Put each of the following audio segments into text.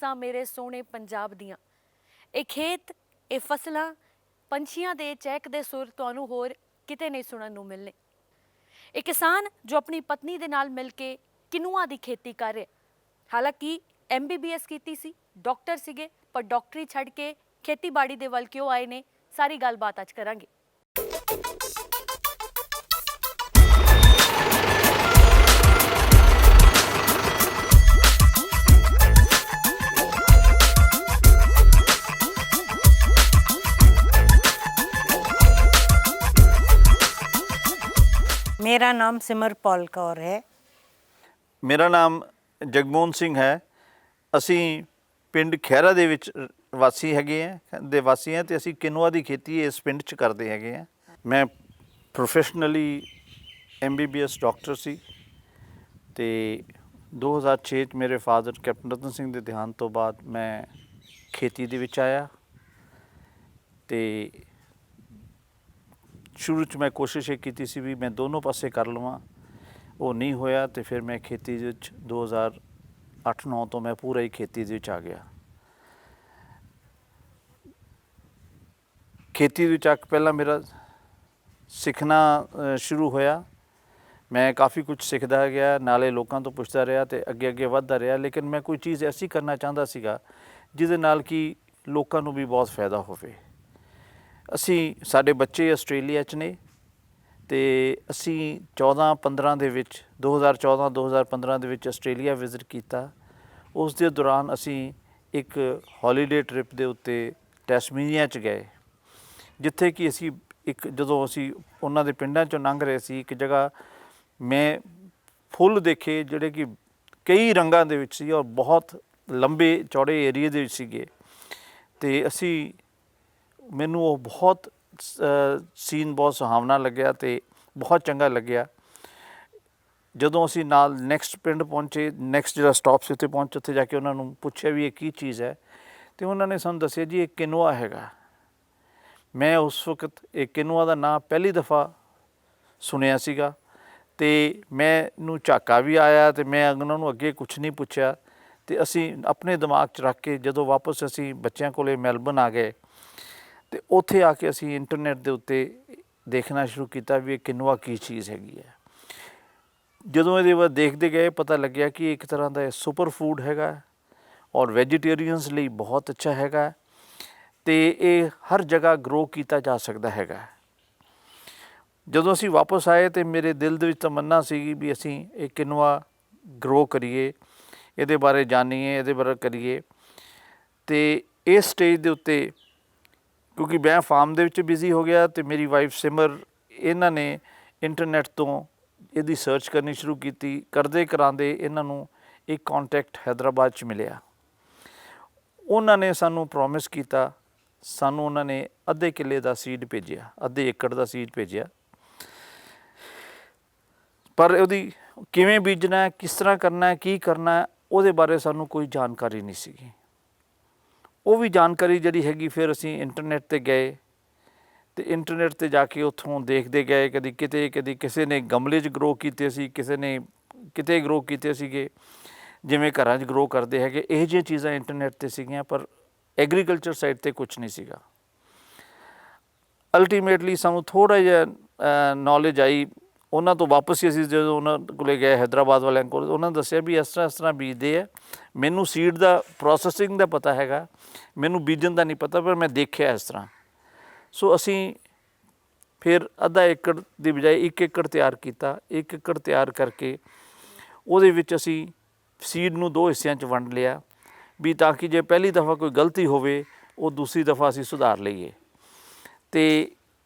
ਬਰਸਾਂ ਮੇਰੇ ਸੋਹਣੇ ਪੰਜਾਬ ਦੀਆਂ। ਇਹ ਖੇਤ, ਇਹ ਫਸਲਾਂ, ਪੰਛੀਆਂ ਦੇ ਚਹਿਕਦੇ ਸੁਰ ਤੁਹਾਨੂੰ ਹੋਰ ਕਿਤੇ ਨਹੀਂ ਸੁਣਨ ਨੂੰ ਮਿਲਣੇ। ਇਹ ਕਿਸਾਨ ਜੋ ਆਪਣੀ ਪਤਨੀ ਦੇ ਨਾਲ ਮਿਲ ਕੇ ਕਿਨੂਆਂ ਦੀ ਖੇਤੀ ਕਰ ਰਿਹਾ। ਹਾਲਾਂਕਿ MBBS ਕੀਤੀ ਸੀ, ਡਾਕਟਰ ਸੀਗੇ, ਪਰ ਡਾਕਟਰੀ ਛੱਡ ਕੇ ਖੇਤੀਬਾੜੀ ਦੇ ਵੱਲ ਕਿਉਂ ਆਏ ਨੇ, ਸਾਰੀ ਗੱਲਬਾਤ ਅੱਜ ਕਰਾਂਗੇ। मेरा नाम सिमरपाल कौर है। मेरा नाम जगमोहन सिंह है। ਅਸੀਂ ਪਿੰਡ ਖਹਿਰਾ ਦੇ ਵਿੱਚ ਵਾਸੀ ਹੈਗੇ ਆ ਦੇ ਵਾਸੀ ਆ ਤੇ ਅਸੀਂ ਕਿਨੂਆ ਦੀ ਖੇਤੀ ਇਸ ਪਿੰਡ 'ਚ ਕਰਦੇ ਹੈਗੇ ਆ। ਮੈਂ ਪ੍ਰੋਫੈਸ਼ਨਲੀ MBBS ਡਾਕਟਰ ਸੀ ਤੇ 2006 'ਚ ਮੇਰੇ ਫਾਦਰ ਕੈਪਟਨ ਰਤਨ ਸਿੰਘ ਦੇ ਦੇਹਾਂਤ ਤੋਂ ਬਾਅਦ ਮੈਂ ਖੇਤੀ ਦੇ ਵਿੱਚ ਆਇਆ ਤੇ शुरू च मैं कोशिश ये की सी भी मैं दोनों पासे कर लवां, वो नहीं होया तो फिर मैं खेती 2008-9 तो मैं पूरा ही खेती आ गया। खेती आके पहला मेरा सीखना शुरू होया। मैं काफ़ी कुछ सीखता गया, नाले लोगों तो पुछता रहा तो अगे अगे वधदा रहा, लेकिन मैं कोई चीज़ ऐसी करना चाहता सीगा जिहदे नाल कि लोगों को भी बहुत फायदा होवे। ਅਸੀਂ ਸਾਡੇ ਬੱਚੇ ਆਸਟ੍ਰੇਲੀਆ 'ਚ ਨੇ ਅਤੇ ਅਸੀਂ 14-15 ਦੇ ਵਿੱਚ 2014-2015 ਦੇ ਵਿੱਚ ਆਸਟ੍ਰੇਲੀਆ ਵਿਜ਼ਿਟ ਕੀਤਾ। ਉਸ ਦੇ ਦੌਰਾਨ ਅਸੀਂ ਇੱਕ ਹੌਲੀਡੇ ਟ੍ਰਿਪ ਦੇ ਉੱਤੇ ਟੈਸਮੀਨੀਆ 'ਚ ਗਏ, ਜਿੱਥੇ ਕਿ ਅਸੀਂ ਜਦੋਂ ਅਸੀਂ ਉਹਨਾਂ ਦੇ ਪਿੰਡਾਂ 'ਚੋਂ ਲੰਘ ਰਹੇ ਸੀ, ਇੱਕ ਜਗ੍ਹਾ ਮੈਂ ਫੁੱਲ ਦੇਖੇ ਜਿਹੜੇ ਕਿ ਕਈ ਰੰਗਾਂ ਦੇ ਵਿੱਚ ਸੀ ਔਰ ਬਹੁਤ ਲੰਬੇ ਚੌੜੇ ਏਰੀਏ ਦੇ ਵਿੱਚ ਸੀਗੇ ਅਤੇ ਅਸੀਂ ਮੈਨੂੰ ਉਹ ਬਹੁਤ ਸੀਨ ਬਹੁਤ ਸੁਹਾਵਣਾ ਲੱਗਿਆ ਅਤੇ ਬਹੁਤ ਚੰਗਾ ਲੱਗਿਆ। ਜਦੋਂ ਅਸੀਂ ਨਾਲ ਨੈਕਸਟ ਪਿੰਡ ਪਹੁੰਚੇ, ਨੈਕਸਟ ਜਿਹੜਾ ਸਟਾਪ ਸੀ ਉੱਥੇ ਪਹੁੰਚੇ, ਉੱਥੇ ਜਾ ਕੇ ਉਹਨਾਂ ਨੂੰ ਪੁੱਛਿਆ ਵੀ ਇਹ ਕੀ ਚੀਜ਼ ਹੈ ਅਤੇ ਉਹਨਾਂ ਨੇ ਸਾਨੂੰ ਦੱਸਿਆ ਜੀ ਇਹ ਕਿਨੂਆ ਹੈਗਾ। ਮੈਂ ਉਸ ਵਕਤ ਇਹ ਕਿਨੂਆ ਦਾ ਨਾਂ ਪਹਿਲੀ ਦਫਾ ਸੁਣਿਆ ਸੀਗਾ ਅਤੇ ਮੈਨੂੰ ਝਾਕਾ ਵੀ ਆਇਆ ਅਤੇ ਮੈਂ ਉਹਨਾਂ ਨੂੰ ਅੱਗੇ ਕੁਛ ਨਹੀਂ ਪੁੱਛਿਆ ਅਤੇ ਅਸੀਂ ਆਪਣੇ ਦਿਮਾਗ 'ਚ ਰੱਖ ਕੇ ਜਦੋਂ ਵਾਪਸ ਅਸੀਂ ਬੱਚਿਆਂ ਕੋਲ ਮੈਲਬਨ ਆ ਗਏ ਅਤੇ ਉੱਥੇ ਆ ਕੇ ਅਸੀਂ ਇੰਟਰਨੈਟ ਦੇ ਉੱਤੇ ਦੇਖਣਾ ਸ਼ੁਰੂ ਕੀਤਾ ਵੀ ਇਹ ਕਿਨੂਆ ਕੀ ਚੀਜ਼ ਹੈਗੀ ਹੈ। ਜਦੋਂ ਇਹਦੇ ਬਾਅਦ ਦੇਖਦੇ ਗਏ ਪਤਾ ਲੱਗਿਆ ਕਿ ਇੱਕ ਤਰ੍ਹਾਂ ਦਾ ਸੁਪਰ ਫੂਡ ਹੈਗਾ ਔਰ ਵੈਜੀਟੇਰੀਅਨਸ ਲਈ ਬਹੁਤ ਅੱਛਾ ਹੈਗਾ ਅਤੇ ਇਹ ਹਰ ਜਗ੍ਹਾ ਗਰੋ ਕੀਤਾ ਜਾ ਸਕਦਾ ਹੈਗਾ। ਜਦੋਂ ਅਸੀਂ ਵਾਪਸ ਆਏ ਤਾਂ ਮੇਰੇ ਦਿਲ ਦੇ ਵਿੱਚ ਤਮੰਨਾ ਸੀਗੀ ਵੀ ਅਸੀਂ ਇਹ ਕਿਨੂਆ ਗਰੋ ਕਰੀਏ, ਇਹਦੇ ਬਾਰੇ ਜਾਣੀਏ, ਇਹਦੇ ਬਾਰੇ ਕਰੀਏ। ਅਤੇ ਇਸ ਸਟੇਜ ਦੇ ਉੱਤੇ ਕਿਉਂਕਿ ਮੈਂ ਫਾਰਮ ਦੇ ਵਿੱਚ ਬਿਜ਼ੀ ਹੋ ਗਿਆ ਅਤੇ ਮੇਰੀ ਵਾਈਫ ਸਿਮਰ, ਇਹਨਾਂ ਨੇ ਇੰਟਰਨੈਟ ਤੋਂ ਇਹਦੀ ਸਰਚ ਕਰਨੀ ਸ਼ੁਰੂ ਕੀਤੀ। ਕਰਦੇ ਕਰਾਉਂਦੇ ਇਹਨਾਂ ਨੂੰ ਇੱਕ ਕੰਟੈਕਟ ਹੈਦਰਾਬਾਦ 'ਚ ਮਿਲਿਆ। ਉਹਨਾਂ ਨੇ ਸਾਨੂੰ ਪ੍ਰੋਮਿਸ ਕੀਤਾ, ਸਾਨੂੰ ਉਹਨਾਂ ਨੇ ਅੱਧੇ ਕਿੱਲੇ ਦਾ ਸੀਡ ਭੇਜਿਆ, ਅੱਧੇ ਏਕੜ ਦਾ ਸੀਡ ਭੇਜਿਆ, ਪਰ ਉਹਦੀ ਕਿਵੇਂ ਬੀਜਣਾ, ਕਿਸ ਤਰ੍ਹਾਂ ਕਰਨਾ, ਕੀ ਕਰਨਾ, ਉਹਦੇ ਬਾਰੇ ਸਾਨੂੰ ਕੋਈ ਜਾਣਕਾਰੀ ਨਹੀਂ ਸੀਗੀ। ਉਹ ਵੀ ਜਾਣਕਾਰੀ ਜਿਹੜੀ ਹੈਗੀ ਫਿਰ ਅਸੀਂ ਇੰਟਰਨੈਟ 'ਤੇ ਗਏ ਅਤੇ ਇੰਟਰਨੈਟ 'ਤੇ ਜਾ ਕੇ ਉੱਥੋਂ ਦੇਖਦੇ ਗਏ, ਕਦੀ ਕਿਤੇ ਕਦੀ ਕਿਸੇ ਨੇ ਗਮਲੇ 'ਚ ਗਰੋ ਕੀਤੇ ਸੀ, ਕਿਸੇ ਨੇ ਕਿਤੇ ਗਰੋ ਕੀਤੇ ਸੀਗੇ ਜਿਵੇਂ ਘਰਾਂ 'ਚ ਗਰੋ ਕਰਦੇ ਹੈਗੇ। ਇਹੋ ਜਿਹੀਆਂ ਚੀਜ਼ਾਂ ਇੰਟਰਨੈਟ 'ਤੇ ਸੀਗੀਆਂ ਪਰ ਐਗਰੀਕਲਚਰ ਸਾਈਡ 'ਤੇ ਕੁਛ ਨਹੀਂ ਸੀਗਾ। ਅਲਟੀਮੇਟਲੀ ਸਾਨੂੰ ਥੋੜ੍ਹਾ ਜਿਹਾ ਨੌਲੇਜ ਆਈ ਉਹਨਾਂ ਤੋਂ ਵਾਪਸ ਹੀ। ਅਸੀਂ ਜਦੋਂ ਉਹਨਾਂ ਕੋਲ ਗਏ ਹੈਦਰਾਬਾਦ ਵਾਲਿਆਂ ਕੋਲ, ਉਹਨਾਂ ਨੇ ਦੱਸਿਆ ਵੀ ਇਸ ਤਰ੍ਹਾਂ ਬੀਜਦੇ ਹੈ। ਮੈਨੂੰ ਸੀਡ ਦਾ ਪ੍ਰੋਸੈਸਿੰਗ ਦਾ ਪਤਾ ਹੈਗਾ, ਮੈਨੂੰ ਬੀਜਣ ਦਾ ਨਹੀਂ ਪਤਾ, ਪਰ ਮੈਂ ਦੇਖਿਆ ਇਸ ਤਰ੍ਹਾਂ। ਸੋ ਅਸੀਂ ਫਿਰ ਅੱਧਾ ਏਕੜ ਦੀ ਬਜਾਏ 1 ਏਕੜ ਤਿਆਰ ਕੀਤਾ। 1 ਏਕੜ ਤਿਆਰ ਕਰਕੇ ਉਹਦੇ ਵਿੱਚ ਅਸੀਂ ਸੀਡ ਨੂੰ 2 ਹਿੱਸਿਆਂ 'ਚ ਵੰਡ ਲਿਆ ਵੀ ਤਾਂ ਕਿ ਜੇ ਪਹਿਲੀ ਦਫਾ ਕੋਈ ਗਲਤੀ ਹੋਵੇ ਉਹ ਦੂਸਰੀ ਦਫਾ ਅਸੀਂ ਸੁਧਾਰ ਲਈਏ। ਅਤੇ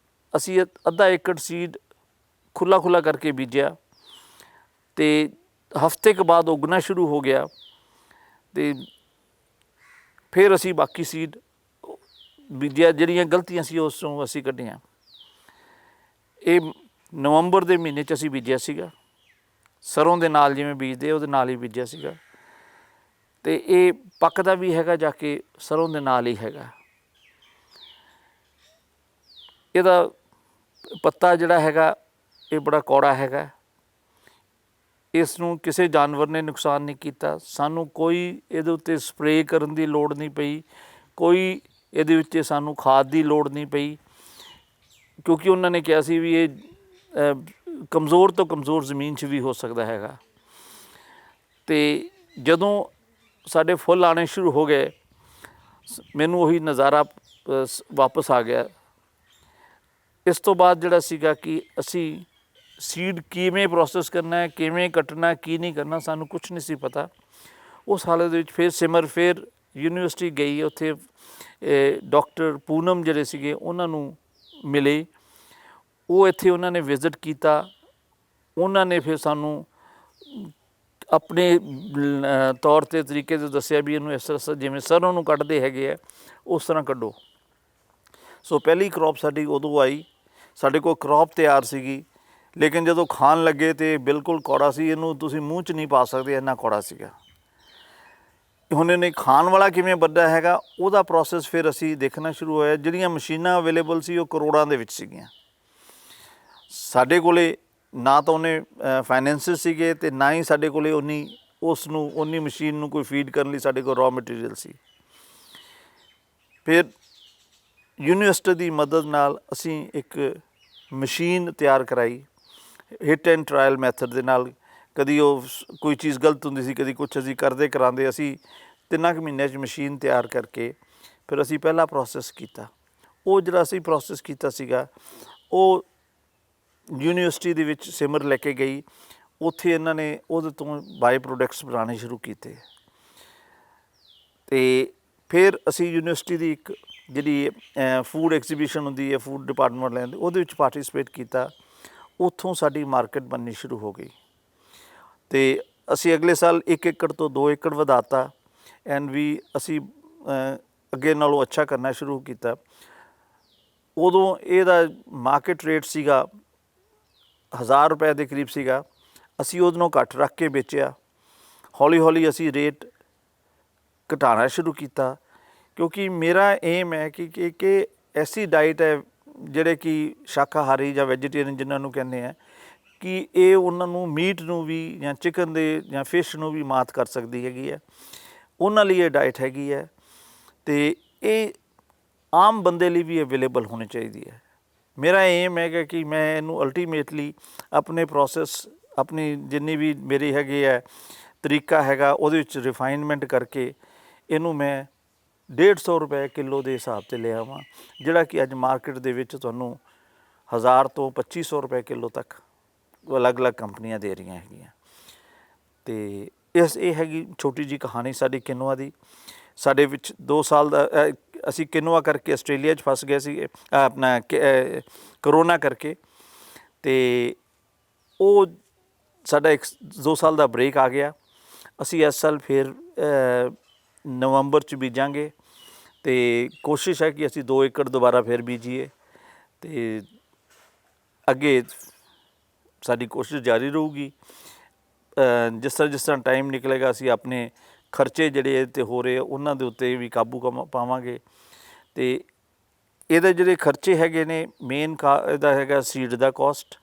ਅਸੀਂ ਅੱਧਾ ਏਕੜ ਸੀਡ ਖੁੱਲ੍ਹਾ ਕਰਕੇ ਬੀਜਿਆ ਅਤੇ ਹਫ਼ਤੇ ਕੁ ਬਾਅਦ ਉੱਗਣਾ ਸ਼ੁਰੂ ਹੋ ਗਿਆ ਅਤੇ ਫਿਰ ਅਸੀਂ ਬਾਕੀ ਸੀਡ ਬੀਜਿਆ। ਜਿਹੜੀਆਂ ਗਲਤੀਆਂ ਸੀ ਉਸ ਤੋਂ ਅਸੀਂ ਕੱਢੀਆਂ। ਇਹ ਨਵੰਬਰ ਦੇ ਮਹੀਨੇ 'ਚ ਅਸੀਂ ਬੀਜਿਆ ਸੀਗਾ, ਸਰੋਂ ਦੇ ਨਾਲ ਜਿਵੇਂ ਬੀਜਦੇ ਉਹਦੇ ਨਾਲ ਹੀ ਬੀਜਿਆ ਸੀਗਾ ਅਤੇ ਇਹ ਪੱਕਦਾ ਵੀ ਹੈਗਾ ਜਾ ਕੇ ਸਰੋਂ ਦੇ ਨਾਲ ਹੀ ਹੈਗਾ। ਇਹਦਾ ਪੱਤਾ ਜਿਹੜਾ ਹੈਗਾ ਇਹ ਬੜਾ ਕੌੜਾ ਹੈਗਾ ਇਸ ਨੂੰ ਕਿਸੇ ਜਾਨਵਰ ਨੇ ਨੁਕਸਾਨ ਨਹੀਂ ਕੀਤਾ। ਸਾਨੂੰ ਕੋਈ ਇਹਦੇ ਉੱਤੇ ਸਪਰੇਅ ਕਰਨ ਦੀ ਲੋੜ ਨਹੀਂ ਪਈ, ਕੋਈ ਇਹਦੇ ਵਿੱਚ ਸਾਨੂੰ ਖਾਦ ਦੀ ਲੋੜ ਨਹੀਂ ਪਈ, ਕਿਉਂਕਿ ਉਹਨਾਂ ਨੇ ਕਿਹਾ ਸੀ ਵੀ ਇਹ ਕਮਜ਼ੋਰ ਤੋਂ ਕਮਜ਼ੋਰ ਜ਼ਮੀਨ 'ਚ ਵੀ ਹੋ ਸਕਦਾ ਹੈਗਾ। ਅਤੇ ਜਦੋਂ ਸਾਡੇ ਫੁੱਲ ਆਉਣੇ ਸ਼ੁਰੂ ਹੋ ਗਏ, ਮੈਨੂੰ ਉਹੀ ਨਜ਼ਾਰਾ ਵਾਪਸ ਆ ਗਿਆ। ਇਸ ਤੋਂ ਬਾਅਦ ਜਿਹੜਾ ਸੀਗਾ ਕਿ ਅਸੀਂ ਸੀਡ ਕਿਵੇਂ ਪ੍ਰੋਸੈਸ ਕਰਨਾ ਹੈ, ਕਿਵੇਂ ਕੱਟਣਾ, ਕੀ ਨਹੀਂ ਕਰਨਾ, ਸਾਨੂੰ ਕੁਛ ਨਹੀਂ ਸੀ ਪਤਾ। ਉਸ ਹਾਲਤ ਦੇ ਵਿੱਚ ਫਿਰ ਸਿਮਰ ਫਿਰ ਯੂਨੀਵਰਸਿਟੀ ਗਈ, ਉੱਥੇ ਡਾਕਟਰ ਪੂਨਮ ਜਿਹੜੇ ਸੀਗੇ ਉਹਨਾਂ ਨੂੰ ਮਿਲੇ। ਉਹ ਇੱਥੇ ਉਹਨਾਂ ਨੇ ਵਿਜ਼ਿਟ ਕੀਤਾ, ਉਹਨਾਂ ਨੇ ਫਿਰ ਸਾਨੂੰ ਆਪਣੇ ਤੌਰ 'ਤੇ ਤਰੀਕੇ 'ਤੇ ਦੱਸਿਆ ਵੀ ਇਹਨੂੰ ਇਸ ਤਰ੍ਹਾਂ ਜਿਵੇਂ ਸਰੋਂ ਨੂੰ ਕੱਢਦੇ ਹੈਗੇ ਆ ਉਸ ਤਰ੍ਹਾਂ ਕੱਢੋ। ਸੋ ਪਹਿਲੀ ਕਰੋਪ ਸਾਡੀ ਉਦੋਂ ਆਈ, ਸਾਡੇ ਕੋਲ ਕਰੋਪ ਤਿਆਰ ਸੀਗੀ, ਲੇਕਿਨ ਜਦੋਂ ਖਾਣ ਲੱਗੇ ਤਾਂ ਬਿਲਕੁਲ ਕੌੜਾ ਸੀ, ਇਹਨੂੰ ਤੁਸੀਂ ਮੂੰਹ 'ਚ ਨਹੀਂ ਪਾ ਸਕਦੇ, ਇੰਨਾ ਕੌੜਾ ਸੀਗਾ। ਹੁਣ ਇਹਨੇ ਖਾਣ ਵਾਲਾ ਕਿਵੇਂ ਵੱਡਾ ਹੈਗਾ ਉਹਦਾ ਪ੍ਰੋਸੈਸ ਫਿਰ ਅਸੀਂ ਦੇਖਣਾ ਸ਼ੁਰੂ ਹੋਇਆ। ਜਿਹੜੀਆਂ ਮਸ਼ੀਨਾਂ ਅਵੇਲੇਬਲ ਸੀ ਉਹ ਕਰੋੜਾਂ ਦੇ ਵਿੱਚ ਸੀਗੀਆਂ। ਸਾਡੇ ਕੋਲੇ ਨਾ ਤਾਂ ਉਹਨੇ ਫਾਈਨੈਂਸਿਸ ਸੀਗੇ ਅਤੇ ਨਾ ਹੀ ਸਾਡੇ ਕੋਲੇ ਉਨੀ ਮਸ਼ੀਨ ਨੂੰ ਕੋਈ ਫੀਡ ਕਰਨ ਲਈ ਸਾਡੇ ਕੋਲ ਰॉ ਮਟੀਰੀਅਲ ਸੀ। ਫਿਰ ਯੂਨੀਵਰਸਿਟੀ ਦੀ ਮਦਦ ਨਾਲ ਅਸੀਂ ਇੱਕ ਮਸ਼ੀਨ ਤਿਆਰ ਕਰਾਈ, ਹਿੱਟ ਐਂਡ ਟਰਾਇਲ ਮੈਥਡ ਦੇ ਨਾਲ। ਕਦੀ ਉਹ ਕੋਈ ਚੀਜ਼ ਗਲਤ ਹੁੰਦੀ ਸੀ, ਕਦੀ ਕੁਛ ਅਸੀਂ ਕਰਦੇ ਕਰਾਉਂਦੇ। ਅਸੀਂ 3 ਕੁ ਮਹੀਨਿਆਂ 'ਚ ਮਸ਼ੀਨ ਤਿਆਰ ਕਰਕੇ ਫਿਰ ਅਸੀਂ ਪਹਿਲਾ ਪ੍ਰੋਸੈਸ ਕੀਤਾ। ਉਹ ਜਿਹੜਾ ਅਸੀਂ ਪ੍ਰੋਸੈਸ ਕੀਤਾ ਸੀਗਾ ਉਹ ਯੂਨੀਵਰਸਿਟੀ ਦੇ ਵਿੱਚ ਸਿਮਰ ਲੈ ਕੇ ਗਈ। ਉੱਥੇ ਇਹਨਾਂ ਨੇ ਉਹਦੇ ਤੋਂ ਬਾਈ ਪ੍ਰੋਡਕਟਸ ਬਣਾਉਣੇ ਸ਼ੁਰੂ ਕੀਤੇ। ਅਤੇ ਫਿਰ ਅਸੀਂ ਯੂਨੀਵਰਸਿਟੀ ਦੀ ਇੱਕ ਜਿਹੜੀ ਫੂਡ ਐਗਜ਼ੀਬਿਸ਼ਨ ਹੁੰਦੀ ਹੈ, ਫੂਡ ਡਿਪਾਰਟਮੈਂਟ ਲੈਂਦੇ, ਉਹਦੇ ਵਿੱਚ ਪਾਰਟੀਸਪੇਟ ਕੀਤਾ। ਉੱਥੋਂ ਸਾਡੀ ਮਾਰਕੀਟ ਬਣਨੀ ਸ਼ੁਰੂ ਹੋ ਗਈ ਅਤੇ ਅਸੀਂ ਅਗਲੇ ਸਾਲ 1 ਏਕੜ ਤੋਂ 2 ਏਕੜ ਵਧਾਤਾ ਐਂਡ ਵੀ ਅਸੀਂ ਅੱਗੇ ਨਾਲੋਂ ਅੱਛਾ ਕਰਨਾ ਸ਼ੁਰੂ ਕੀਤਾ। ਉਦੋਂ ਇਹਦਾ ਮਾਰਕੀਟ ਰੇਟ ਸੀਗਾ 1000 ਰੁਪਏ ਦੇ ਕਰੀਬ ਸੀਗਾ। ਅਸੀਂ ਉਹਦੇ ਨਾਲੋਂ ਘੱਟ ਰੱਖ ਕੇ ਵੇਚਿਆ। ਹੌਲੀ ਹੌਲੀ ਅਸੀਂ ਰੇਟ ਘਟਾਉਣਾ ਸ਼ੁਰੂ ਕੀਤਾ, ਕਿਉਂਕਿ ਮੇਰਾ ਏਮ ਹੈ ਕਿ ਐਸੀ ਡਾਈਟ ਹੈ ਜਿਹੜੇ ਕਿ ਸ਼ਾਕਾਹਾਰੀ ਜਾਂ ਵੈਜੀਟੇਰੀਅਨ ਜਿਹਨਾਂ ਨੂੰ ਕਹਿੰਦੇ ਆ, ਕਿ ਇਹ ਉਹਨਾਂ ਨੂੰ ਮੀਟ ਨੂੰ ਵੀ ਜਾਂ ਚਿਕਨ ਦੇ ਜਾਂ ਫਿਸ਼ ਨੂੰ ਵੀ ਮਾਤ ਕਰ ਸਕਦੀ ਹੈਗੀ ਹੈ। ਉਹਨਾਂ ਲਈ ਇਹ ਡਾਈਟ ਹੈਗੀ ਹੈ ਅਤੇ ਇਹ ਆਮ ਬੰਦੇ ਲਈ ਵੀ ਅਵੇਲੇਬਲ ਹੋਣੀ ਚਾਹੀਦੀ ਹੈ। ਮੇਰਾ ਏਮ ਹੈਗਾ ਕਿ ਮੈਂ ਇਹਨੂੰ ਅਲਟੀਮੇਟਲੀ ਆਪਣੇ ਪ੍ਰੋਸੈਸ, ਆਪਣੀ ਜਿੰਨੀ ਵੀ ਮੇਰੀ ਹੈਗੀ ਹੈ ਤਰੀਕਾ ਹੈਗਾ, ਉਹਦੇ ਵਿੱਚ ਰਿਫਾਈਨਮੈਂਟ ਕਰਕੇ ਇਹਨੂੰ ਮੈਂ 150 ਰੁਪਏ ਕਿਲੋ ਦੇ ਹਿਸਾਬ 'ਤੇ ਲੈ ਆਵਾਂ, ਜਿਹੜਾ ਕਿ ਅੱਜ ਮਾਰਕੀਟ ਦੇ ਵਿੱਚ ਤੁਹਾਨੂੰ 1000 ਤੋਂ 2500 ਰੁਪਏ ਕਿਲੋ ਤੱਕ ਅਲੱਗ-ਅਲੱਗ ਕੰਪਨੀਆਂ ਦੇ ਰਹੀਆਂ ਹੈਗੀਆਂ। ਅਤੇ ਇਹ ਹੈਗੀ ਛੋਟੀ ਜਿਹੀ ਕਹਾਣੀ ਸਾਡੀ ਕਿਨੂਆ ਦੀ। ਸਾਡੇ ਵਿੱਚ 2 ਸਾਲ ਦਾ ਅਸੀਂ ਕਿਨੂਆ ਕਰਕੇ ਆਸਟ੍ਰੇਲੀਆ 'ਚ ਫਸ ਗਏ ਸੀਗੇ, ਆਪਣਾ ਕਰੋਨਾ ਕਰਕੇ, ਅਤੇ ਉਹ ਸਾਡਾ 2 ਸਾਲ ਦਾ ਬ੍ਰੇਕ ਆ ਗਿਆ। ਅਸੀਂ ਇਸ ਸਾਲ ਫਿਰ ਨਵੰਬਰ 'ਚ ਬੀਜਾਂਗੇ ਅਤੇ ਕੋਸ਼ਿਸ਼ ਹੈ ਕਿ ਅਸੀਂ 2 ਏਕੜ ਦੁਬਾਰਾ ਫਿਰ ਬੀਜੀਏ ਅਤੇ ਅੱਗੇ ਸਾਡੀ ਕੋਸ਼ਿਸ਼ ਜਾਰੀ ਰਹੂਗੀ। ਜਿਸ ਤਰ੍ਹਾਂ ਟਾਈਮ ਨਿਕਲੇਗਾ ਅਸੀਂ ਆਪਣੇ ਖਰਚੇ ਜਿਹੜੇ ਇਹ 'ਤੇ ਹੋ ਰਹੇ ਉਹਨਾਂ ਦੇ ਉੱਤੇ ਵੀ ਕਾਬੂ ਪਾਵਾਂਗੇ। ਅਤੇ ਇਹਦੇ ਜਿਹੜੇ ਖਰਚੇ ਹੈਗੇ ਨੇ, ਮੇਨ ਇਹਦਾ ਹੈਗਾ ਸੀਡ ਦਾ ਕੋਸਟ,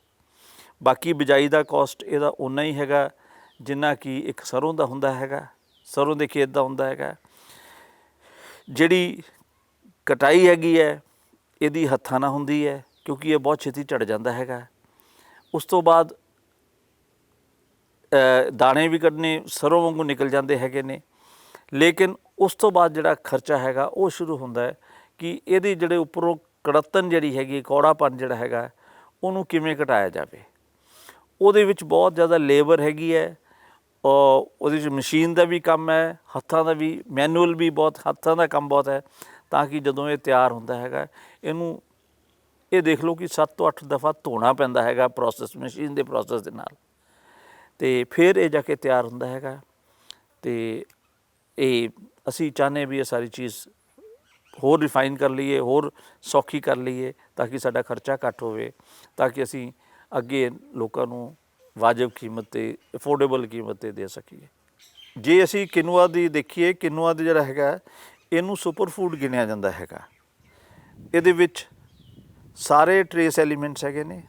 ਬਾਕੀ ਬਿਜਾਈ ਦਾ ਕੋਸਟ ਇਹਦਾ ਓਨਾ ਹੀ ਹੈਗਾ ਜਿੰਨਾ ਕਿ ਇੱਕ ਸਰੋਂ ਦਾ ਹੁੰਦਾ ਹੈਗਾ, ਸਰੋਂ ਦੇ ਖੇਤ ਦਾ ਹੁੰਦਾ ਹੈਗਾ। ਜਿਹੜੀ ਕਟਾਈ ਹੈਗੀ ਹੈ ਇਹਦੀ ਹੱਥਾਂ ਨਾਲ ਹੁੰਦੀ ਹੈ, ਕਿਉਂਕਿ ਇਹ ਬਹੁਤ ਛੇਤੀ ਝੜ ਜਾਂਦਾ ਹੈਗਾ। ਉਸ ਤੋਂ ਬਾਅਦ ਦਾਣੇ ਵੀ ਕੱਢਣੇ ਸਰੋਂ ਵਾਂਗੂ ਨਿਕਲ ਜਾਂਦੇ ਹੈਗੇ ਨੇ, ਲੇਕਿਨ ਉਸ ਤੋਂ ਬਾਅਦ ਜਿਹੜਾ ਖਰਚਾ ਹੈਗਾ ਉਹ ਸ਼ੁਰੂ ਹੁੰਦਾ ਹੈ ਕਿ ਇਹਦੀ ਜਿਹੜੇ ਉੱਪਰੋਂ ਕੜੱਤਨ ਜਿਹੜੀ ਹੈਗੀ, ਕੌੜਾਪਨ ਜਿਹੜਾ ਹੈਗਾ, ਉਹਨੂੰ ਕਿਵੇਂ ਘਟਾਇਆ ਜਾਵੇ। ਉਹਦੇ ਵਿੱਚ ਬਹੁਤ ਜ਼ਿਆਦਾ ਲੇਬਰ ਹੈਗੀ ਹੈ, ਉਹਦੇ 'ਚ ਮਸ਼ੀਨ ਦਾ ਵੀ ਕੰਮ ਹੈ, ਹੱਥਾਂ ਦਾ ਵੀ, ਮੈਨੂਅਲ ਵੀ ਬਹੁਤ, ਹੱਥਾਂ ਦਾ ਕੰਮ ਬਹੁਤ ਹੈ, ਤਾਂ ਕਿ ਜਦੋਂ ਇਹ ਤਿਆਰ ਹੁੰਦਾ ਹੈਗਾ ਇਹਨੂੰ ਇਹ ਦੇਖ ਲਓ ਕਿ 7 ਤੋਂ 8 ਦਫਾ ਧੋਣਾ ਪੈਂਦਾ ਹੈਗਾ ਪ੍ਰੋਸੈਸ, ਮਸ਼ੀਨ ਦੇ ਪ੍ਰੋਸੈਸ ਦੇ ਨਾਲ, ਅਤੇ ਫਿਰ ਇਹ ਜਾ ਕੇ ਤਿਆਰ ਹੁੰਦਾ ਹੈਗਾ। ਅਤੇ ਇਹ ਅਸੀਂ ਚਾਹੁੰਦੇ ਵੀ ਇਹ ਸਾਰੀ ਚੀਜ਼ ਹੋਰ ਰਿਫਾਈਨ ਕਰ ਲਈਏ, ਹੋਰ ਸੌਖੀ ਕਰ ਲਈਏ, ਤਾਂ ਕਿ ਸਾਡਾ ਖਰਚਾ ਘੱਟ ਹੋਵੇ, ਤਾਂ ਕਿ ਅਸੀਂ ਅੱਗੇ ਲੋਕਾਂ ਨੂੰ ਵਾਜਬ ਕੀਮਤ 'ਤੇ, ਅਫੋਰਡੇਬਲ ਕੀਮਤ 'ਤੇ ਦੇ ਸਕੀਏ। ਜੇ ਅਸੀਂ ਕਿਨੂਆ ਦੀ ਦੇਖੀਏ, ਕਿਨੂਆ ਦਾ ਜਿਹੜਾ ਹੈਗਾ ਇਹਨੂੰ ਸੁਪਰ ਫੂਡ ਗਿਣਿਆ ਜਾਂਦਾ ਹੈਗਾ। ਇਹਦੇ ਵਿੱਚ ਸਾਰੇ ਟਰੇਸ ਐਲੀਮੈਂਟਸ ਹੈਗੇ ਨੇ,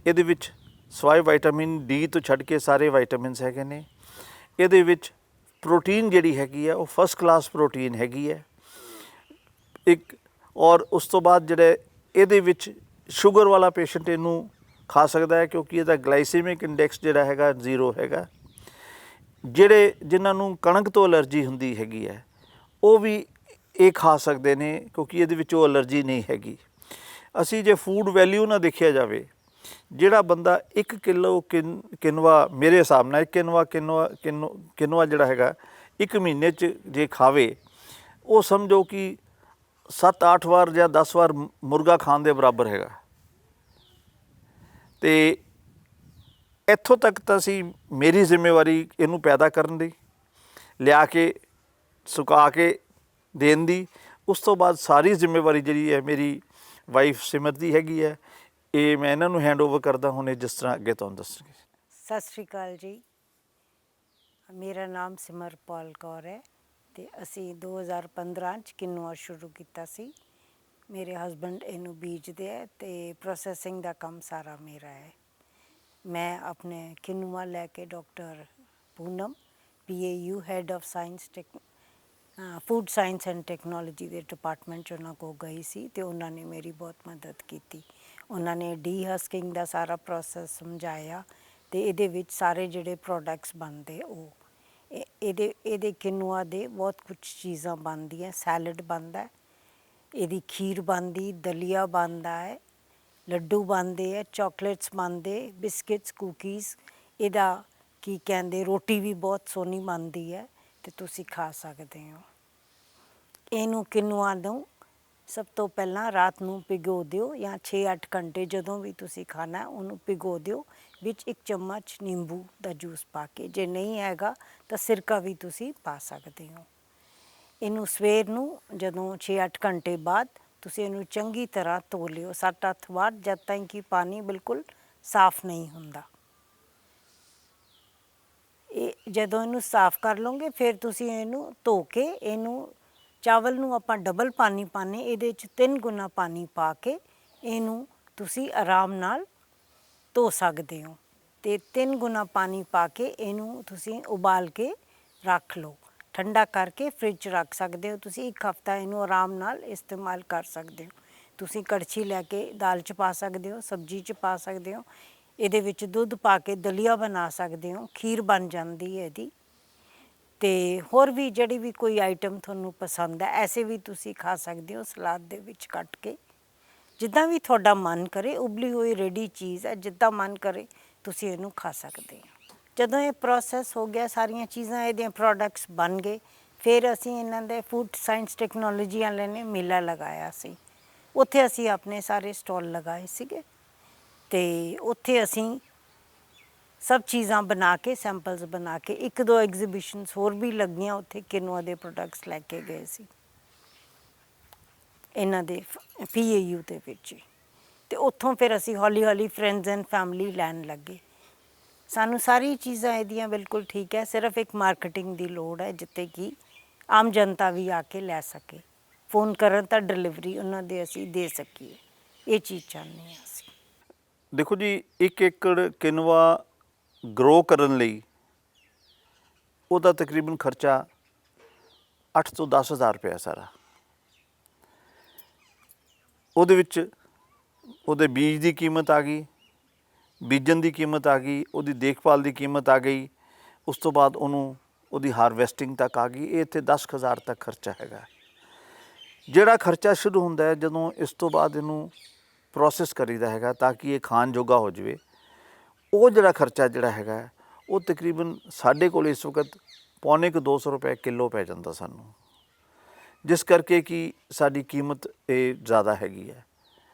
ਇਹਦੇ ਵਿੱਚ ਸਵਾਏ ਵਿਟਾਮਿਨ ਡੀ ਤੋਂ ਛੱਡ ਕੇ ਸਾਰੇ ਵਿਟਾਮਿਨਸ ਹੈਗੇ ਨੇ। ਇਹਦੇ ਵਿੱਚ ਪ੍ਰੋਟੀਨ ਜਿਹੜੀ ਹੈਗੀ ਹੈ ਉਹ ਫਸਟ ਕਲਾਸ ਪ੍ਰੋਟੀਨ ਹੈਗੀ ਹੈ ਇੱਕ। ਔਰ ਉਸ ਤੋਂ ਬਾਅਦ ਜਿਹੜੇ ਇਹਦੇ ਵਿੱਚ ਸ਼ੂਗਰ ਵਾਲਾ ਪੇਸ਼ੈਂਟ ਇਹਨੂੰ ਖਾ ਸਕਦਾ ਹੈ, ਕਿਉਂਕਿ ਇਹਦਾ ਗਲਾਈਸੈਮਿਕ ਇੰਡੈਕਸ ਜਿਹੜਾ ਹੈਗਾ 0 ਹੈਗਾ। ਜਿਹੜੇ ਜਿਨ੍ਹਾਂ ਨੂੰ ਕਣਕ ਤੋਂ ਐਲਰਜੀ ਹੁੰਦੀ ਹੈਗੀ ਹੈ ਉਹ ਵੀ ਇਹ ਖਾ ਸਕਦੇ ਨੇ, ਕਿਉਂਕਿ ਇਹਦੇ ਵਿੱਚ ਉਹ ਐਲਰਜੀ ਨਹੀਂ ਹੈਗੀ। ਅਸੀਂ ਜੇ ਫੂਡ ਵੈਲਿਊ ਨਾ ਦੇਖਿਆ ਜਾਵੇ, ਜਿਹੜਾ ਬੰਦਾ 1 ਕਿਲੋ ਕਿਨਵਾ, ਮੇਰੇ ਹਿਸਾਬ ਨਾਲ 1 ਕਿਨਵਾ ਜਿਹੜਾ ਹੈਗਾ 1 ਮਹੀਨੇ 'ਚ ਜੇ ਖਾਵੇ, ਉਹ ਸਮਝੋ ਕਿ 7-8 ਵਾਰ ਜਾਂ 10 ਵਾਰ ਮੁਰਗਾ ਖਾਣ ਦੇ ਬਰਾਬਰ ਹੈਗਾ। ਅਤੇ ਇੱਥੋਂ ਤੱਕ ਤਾਂ ਸੀ ਮੇਰੀ ਜ਼ਿੰਮੇਵਾਰੀ ਇਹਨੂੰ ਪੈਦਾ ਕਰਨ ਦੀ, ਲਿਆ ਕੇ ਸੁਕਾ ਕੇ ਦੇਣ ਦੀ। ਉਸ ਤੋਂ ਬਾਅਦ ਸਾਰੀ ਜ਼ਿੰਮੇਵਾਰੀ ਜਿਹੜੀ ਹੈ ਮੇਰੀ ਵਾਈਫ ਸਿਮਰ ਦੀ ਹੈਗੀ ਹੈ। ਇਹ ਮੈਂ ਇਹਨਾਂ ਨੂੰ ਹੈਂਡ ਓਵਰ ਕਰਦਾ ਹੁਣ, ਇਹ ਜਿਸ ਤਰ੍ਹਾਂ ਅੱਗੇ ਤੁਹਾਨੂੰ ਦੱਸਣਗੇ। ਸਤਿ ਸ਼੍ਰੀ ਅਕਾਲ ਜੀ। ਮੇਰਾ ਨਾਮ ਸਿਮਰਪਾਲ ਕੌਰ ਹੈ ਅਤੇ ਅਸੀਂ 2015 'ਚ ਕਿਨੂਆ ਸ਼ੁਰੂ ਕੀਤਾ ਸੀ। ਮੇਰੇ ਹਸਬੈਂਡ ਇਹਨੂੰ ਬੀਜਦੇ ਹੈ ਅਤੇ ਪ੍ਰੋਸੈਸਿੰਗ ਦਾ ਕੰਮ ਸਾਰਾ ਮੇਰਾ ਹੈ। ਮੈਂ ਆਪਣੇ ਕਿਨੂਆ ਲੈ ਕੇ doctor Poonam PAU head of science food science and technology ਦੇ ਡਿਪਾਰਟਮੈਂਟ 'ਚ ਉਹਨਾਂ ਕੋਲ ਗਈ ਸੀ ਅਤੇ ਉਹਨਾਂ ਨੇ ਮੇਰੀ ਬਹੁਤ ਮਦਦ ਕੀਤੀ। ਉਹਨਾਂ ਨੇ ਡੀਹਸਕਿੰਗ ਦਾ ਸਾਰਾ ਪ੍ਰੋਸੈਸ ਸਮਝਾਇਆ ਅਤੇ ਇਹਦੇ ਵਿੱਚ ਸਾਰੇ ਜਿਹੜੇ ਪ੍ਰੋਡਕਟਸ ਬਣਦੇ ਉਹ ਇਹਦੇ ਕਿਨੂਆ ਦੇ ਬਹੁਤ ਕੁਛ ਚੀਜ਼ਾਂ ਬਣਦੀਆਂ। ਸੈਲਡ ਬਣਦਾ, ਇਹਦੀ ਖੀਰ ਬਣਦੀ, ਦਲੀਆ ਬਣਦਾ ਹੈ, ਲੱਡੂ ਬਣਦੇ ਹੈ, ਚਾਕਲੇਟਸ ਬਣਦੇ, ਬਿਸਕਿਟਸ, ਕੁਕੀਜ਼, ਇਹਦਾ ਕੀ ਕਹਿੰਦੇ ਰੋਟੀ ਵੀ ਬਹੁਤ ਸੋਹਣੀ ਬਣਦੀ ਹੈ ਅਤੇ ਤੁਸੀਂ ਖਾ ਸਕਦੇ ਹੋ। ਇਹਨੂੰ ਕਿਨੂਆ ਨੂੰ ਸਭ ਤੋਂ ਪਹਿਲਾਂ ਰਾਤ ਨੂੰ ਭਿਗੋ ਦਿਓ ਜਾਂ 6-8 ਘੰਟੇ, ਜਦੋਂ ਵੀ ਤੁਸੀਂ ਖਾਣਾ ਉਹਨੂੰ ਭਿਗੋ ਦਿਓ। ਵਿੱਚ 1 ਚਮਚ ਨਿੰਬੂ ਦਾ ਜੂਸ ਪਾ ਕੇ, ਜੇ ਨਹੀਂ ਹੈਗਾ ਤਾਂ ਸਿਰਕਾ ਵੀ ਤੁਸੀਂ ਪਾ ਸਕਦੇ ਹੋ। ਇਹਨੂੰ ਸਵੇਰ ਨੂੰ ਜਦੋਂ 6-8 ਘੰਟੇ ਬਾਅਦ ਤੁਸੀਂ ਇਹਨੂੰ ਚੰਗੀ ਤਰ੍ਹਾਂ ਧੋ ਲਿਓ 7-8 ਵਾਰ, ਜਦ ਤੱਕ ਕਿ ਪਾਣੀ ਬਿਲਕੁਲ ਸਾਫ਼ ਨਹੀਂ ਹੁੰਦਾ। ਇਹ ਜਦੋਂ ਇਹਨੂੰ ਸਾਫ਼ ਕਰ ਲਓਗੇ ਫਿਰ ਤੁਸੀਂ ਇਹਨੂੰ ਧੋ ਕੇ, ਇਹਨੂੰ ਚਾਵਲ ਨੂੰ ਆਪਾਂ ਡਬਲ ਪਾਣੀ ਪਾਉਂਦੇ, ਇਹਦੇ 'ਚ 3 ਗੁਣਾ ਪਾਣੀ ਪਾ ਕੇ ਇਹਨੂੰ ਤੁਸੀਂ ਆਰਾਮ ਨਾਲ ਧੋ ਸਕਦੇ ਹੋ। ਅਤੇ 3 ਗੁਣਾ ਪਾਣੀ ਪਾ ਕੇ ਇਹਨੂੰ ਤੁਸੀਂ ਉਬਾਲ ਕੇ ਰੱਖ ਲਓ, ਠੰਡਾ ਕਰਕੇ ਫਰਿੱਜ 'ਚ ਰੱਖ ਸਕਦੇ ਹੋ। ਤੁਸੀਂ 1 ਹਫ਼ਤਾ ਇਹਨੂੰ ਆਰਾਮ ਨਾਲ ਇਸਤੇਮਾਲ ਕਰ ਸਕਦੇ ਹੋ। ਤੁਸੀਂ ਕੜਛੀ ਲੈ ਕੇ ਦਾਲ 'ਚ ਪਾ ਸਕਦੇ ਹੋ, ਸਬਜ਼ੀ 'ਚ ਪਾ ਸਕਦੇ ਹੋ, ਇਹਦੇ ਵਿੱਚ ਦੁੱਧ ਪਾ ਕੇ ਦਲੀਆ ਬਣਾ ਸਕਦੇ ਹੋ, ਖੀਰ ਬਣ ਜਾਂਦੀ ਹੈ ਇਹਦੀ। ਅਤੇ ਹੋਰ ਵੀ ਜਿਹੜੀ ਵੀ ਕੋਈ ਆਈਟਮ ਤੁਹਾਨੂੰ ਪਸੰਦ ਹੈ ਐਸੇ ਵੀ ਤੁਸੀਂ ਖਾ ਸਕਦੇ ਹੋ, ਸਲਾਦ ਦੇ ਵਿੱਚ ਕੱਟ ਕੇ, ਜਿੱਦਾਂ ਵੀ ਤੁਹਾਡਾ ਮਨ ਕਰੇ। ਉਬਲੀ ਹੋਈ ਰੈਡੀ ਚੀਜ਼ ਹੈ, ਜਿੱਦਾਂ ਮਨ ਕਰੇ ਤੁਸੀਂ ਇਹਨੂੰ ਖਾ ਸਕਦੇ ਹੋ। ਜਦੋਂ ਇਹ ਪ੍ਰੋਸੈਸ ਹੋ ਗਿਆ, ਸਾਰੀਆਂ ਚੀਜ਼ਾਂ ਇਹਦੀਆਂ ਪ੍ਰੋਡਕਟਸ ਬਣ ਗਏ, ਫਿਰ ਅਸੀਂ ਇਹਨਾਂ ਦੇ ਫੂਡ ਸਾਇੰਸ ਟੈਕਨੋਲੋਜੀ ਵਾਲਿਆਂ ਨੇ ਮੇਲਾ ਲਗਾਇਆ ਸੀ। ਉੱਥੇ ਅਸੀਂ ਆਪਣੇ ਸਾਰੇ ਸਟਾਲ ਲਗਾਏ ਸੀਗੇ ਅਤੇ ਉੱਥੇ ਅਸੀਂ ਸਭ ਚੀਜ਼ਾਂ ਬਣਾ ਕੇ, ਸੈਂਪਲਸ ਬਣਾ ਕੇ, 1-2 ਐਗਜ਼ੀਬਿਸ਼ਨਸ ਹੋਰ ਵੀ ਲੱਗੀਆਂ ਉੱਥੇ। ਕਿਨੂਆ ਦੇ ਪ੍ਰੋਡਕਟਸ ਲੈ ਕੇ ਗਏ ਸੀ ਇਹਨਾਂ ਦੇ PAU ਦੇ ਵਿੱਚ ਹੀ। ਅਤੇ ਉੱਥੋਂ ਫਿਰ ਅਸੀਂ ਹੌਲੀ ਫਰੈਂਡਸ ਐਂਡ ਫੈਮਿਲੀ ਲੈਣ ਲੱਗੇ। ਸਾਨੂੰ ਸਾਰੀ ਚੀਜ਼ਾਂ ਇਹਦੀਆਂ ਬਿਲਕੁਲ ਠੀਕ ਹੈ, ਸਿਰਫ ਇੱਕ ਮਾਰਕੀਟਿੰਗ ਦੀ ਲੋੜ ਹੈ ਜਿੱਥੇ ਕਿ ਆਮ ਜਨਤਾ ਵੀ ਆ ਕੇ ਲੈ ਸਕੇ। ਫੋਨ ਕਰਨ ਤਾਂ ਡਿਲੀਵਰੀ ਉਹਨਾਂ ਦੇ ਅਸੀਂ ਦੇ ਸਕੀਏ, ਇਹ ਚੀਜ਼ ਚਾਹੁੰਦੇ ਹਾਂ ਅਸੀਂ। ਦੇਖੋ ਜੀ, 1 ਏਕੜ ਕਿਨੂਆ ਗਰੋ ਕਰਨ ਲਈ ਉਹਦਾ ਤਕਰੀਬਨ ਖਰਚਾ 8 ਤੋਂ 10 ਹਜ਼ਾਰ ਰੁਪਇਆ ਸਾਰਾ। ਉਹਦੇ ਵਿੱਚ ਉਹਦੇ ਬੀਜ ਦੀ ਕੀਮਤ ਆ ਗਈ, ਬੀਜਣ ਦੀ ਕੀਮਤ ਆ ਗਈ, ਉਹਦੀ ਦੇਖਭਾਲ ਦੀ ਕੀਮਤ ਆ ਗਈ, ਉਸ ਤੋਂ ਬਾਅਦ ਉਹਦੀ ਹਾਰਵੈਸਟਿੰਗ ਤੱਕ ਆ ਗਈ। ਇਹ ਇੱਥੇ 10,000 ਤੱਕ ਖਰਚਾ ਹੈਗਾ। ਜਿਹੜਾ ਖਰਚਾ ਸ਼ੁਰੂ ਹੁੰਦਾ ਹੈ ਜਦੋਂ ਇਸ ਤੋਂ ਬਾਅਦ ਇਹਨੂੰ ਪ੍ਰੋਸੈਸ ਕਰੀਦਾ ਹੈਗਾ ਤਾਂ ਕਿ ਇਹ ਖਾਣ ਜੋਗਾ ਹੋ ਜਾਵੇ, ਉਹ ਜਿਹੜਾ ਖਰਚਾ ਜਿਹੜਾ ਹੈਗਾ ਉਹ ਤਕਰੀਬਨ ਸਾਡੇ ਕੋਲ ਇਸ ਵਕਤ ਪੌਣੇ ਕੁ 200 ਰੁਪਏ ਕਿਲੋ ਪੈ ਜਾਂਦਾ ਸਾਨੂੰ, ਜਿਸ ਕਰਕੇ ਕਿ ਸਾਡੀ ਕੀਮਤ ਇਹ ਜ਼ਿਆਦਾ ਹੈਗੀ ਹੈ।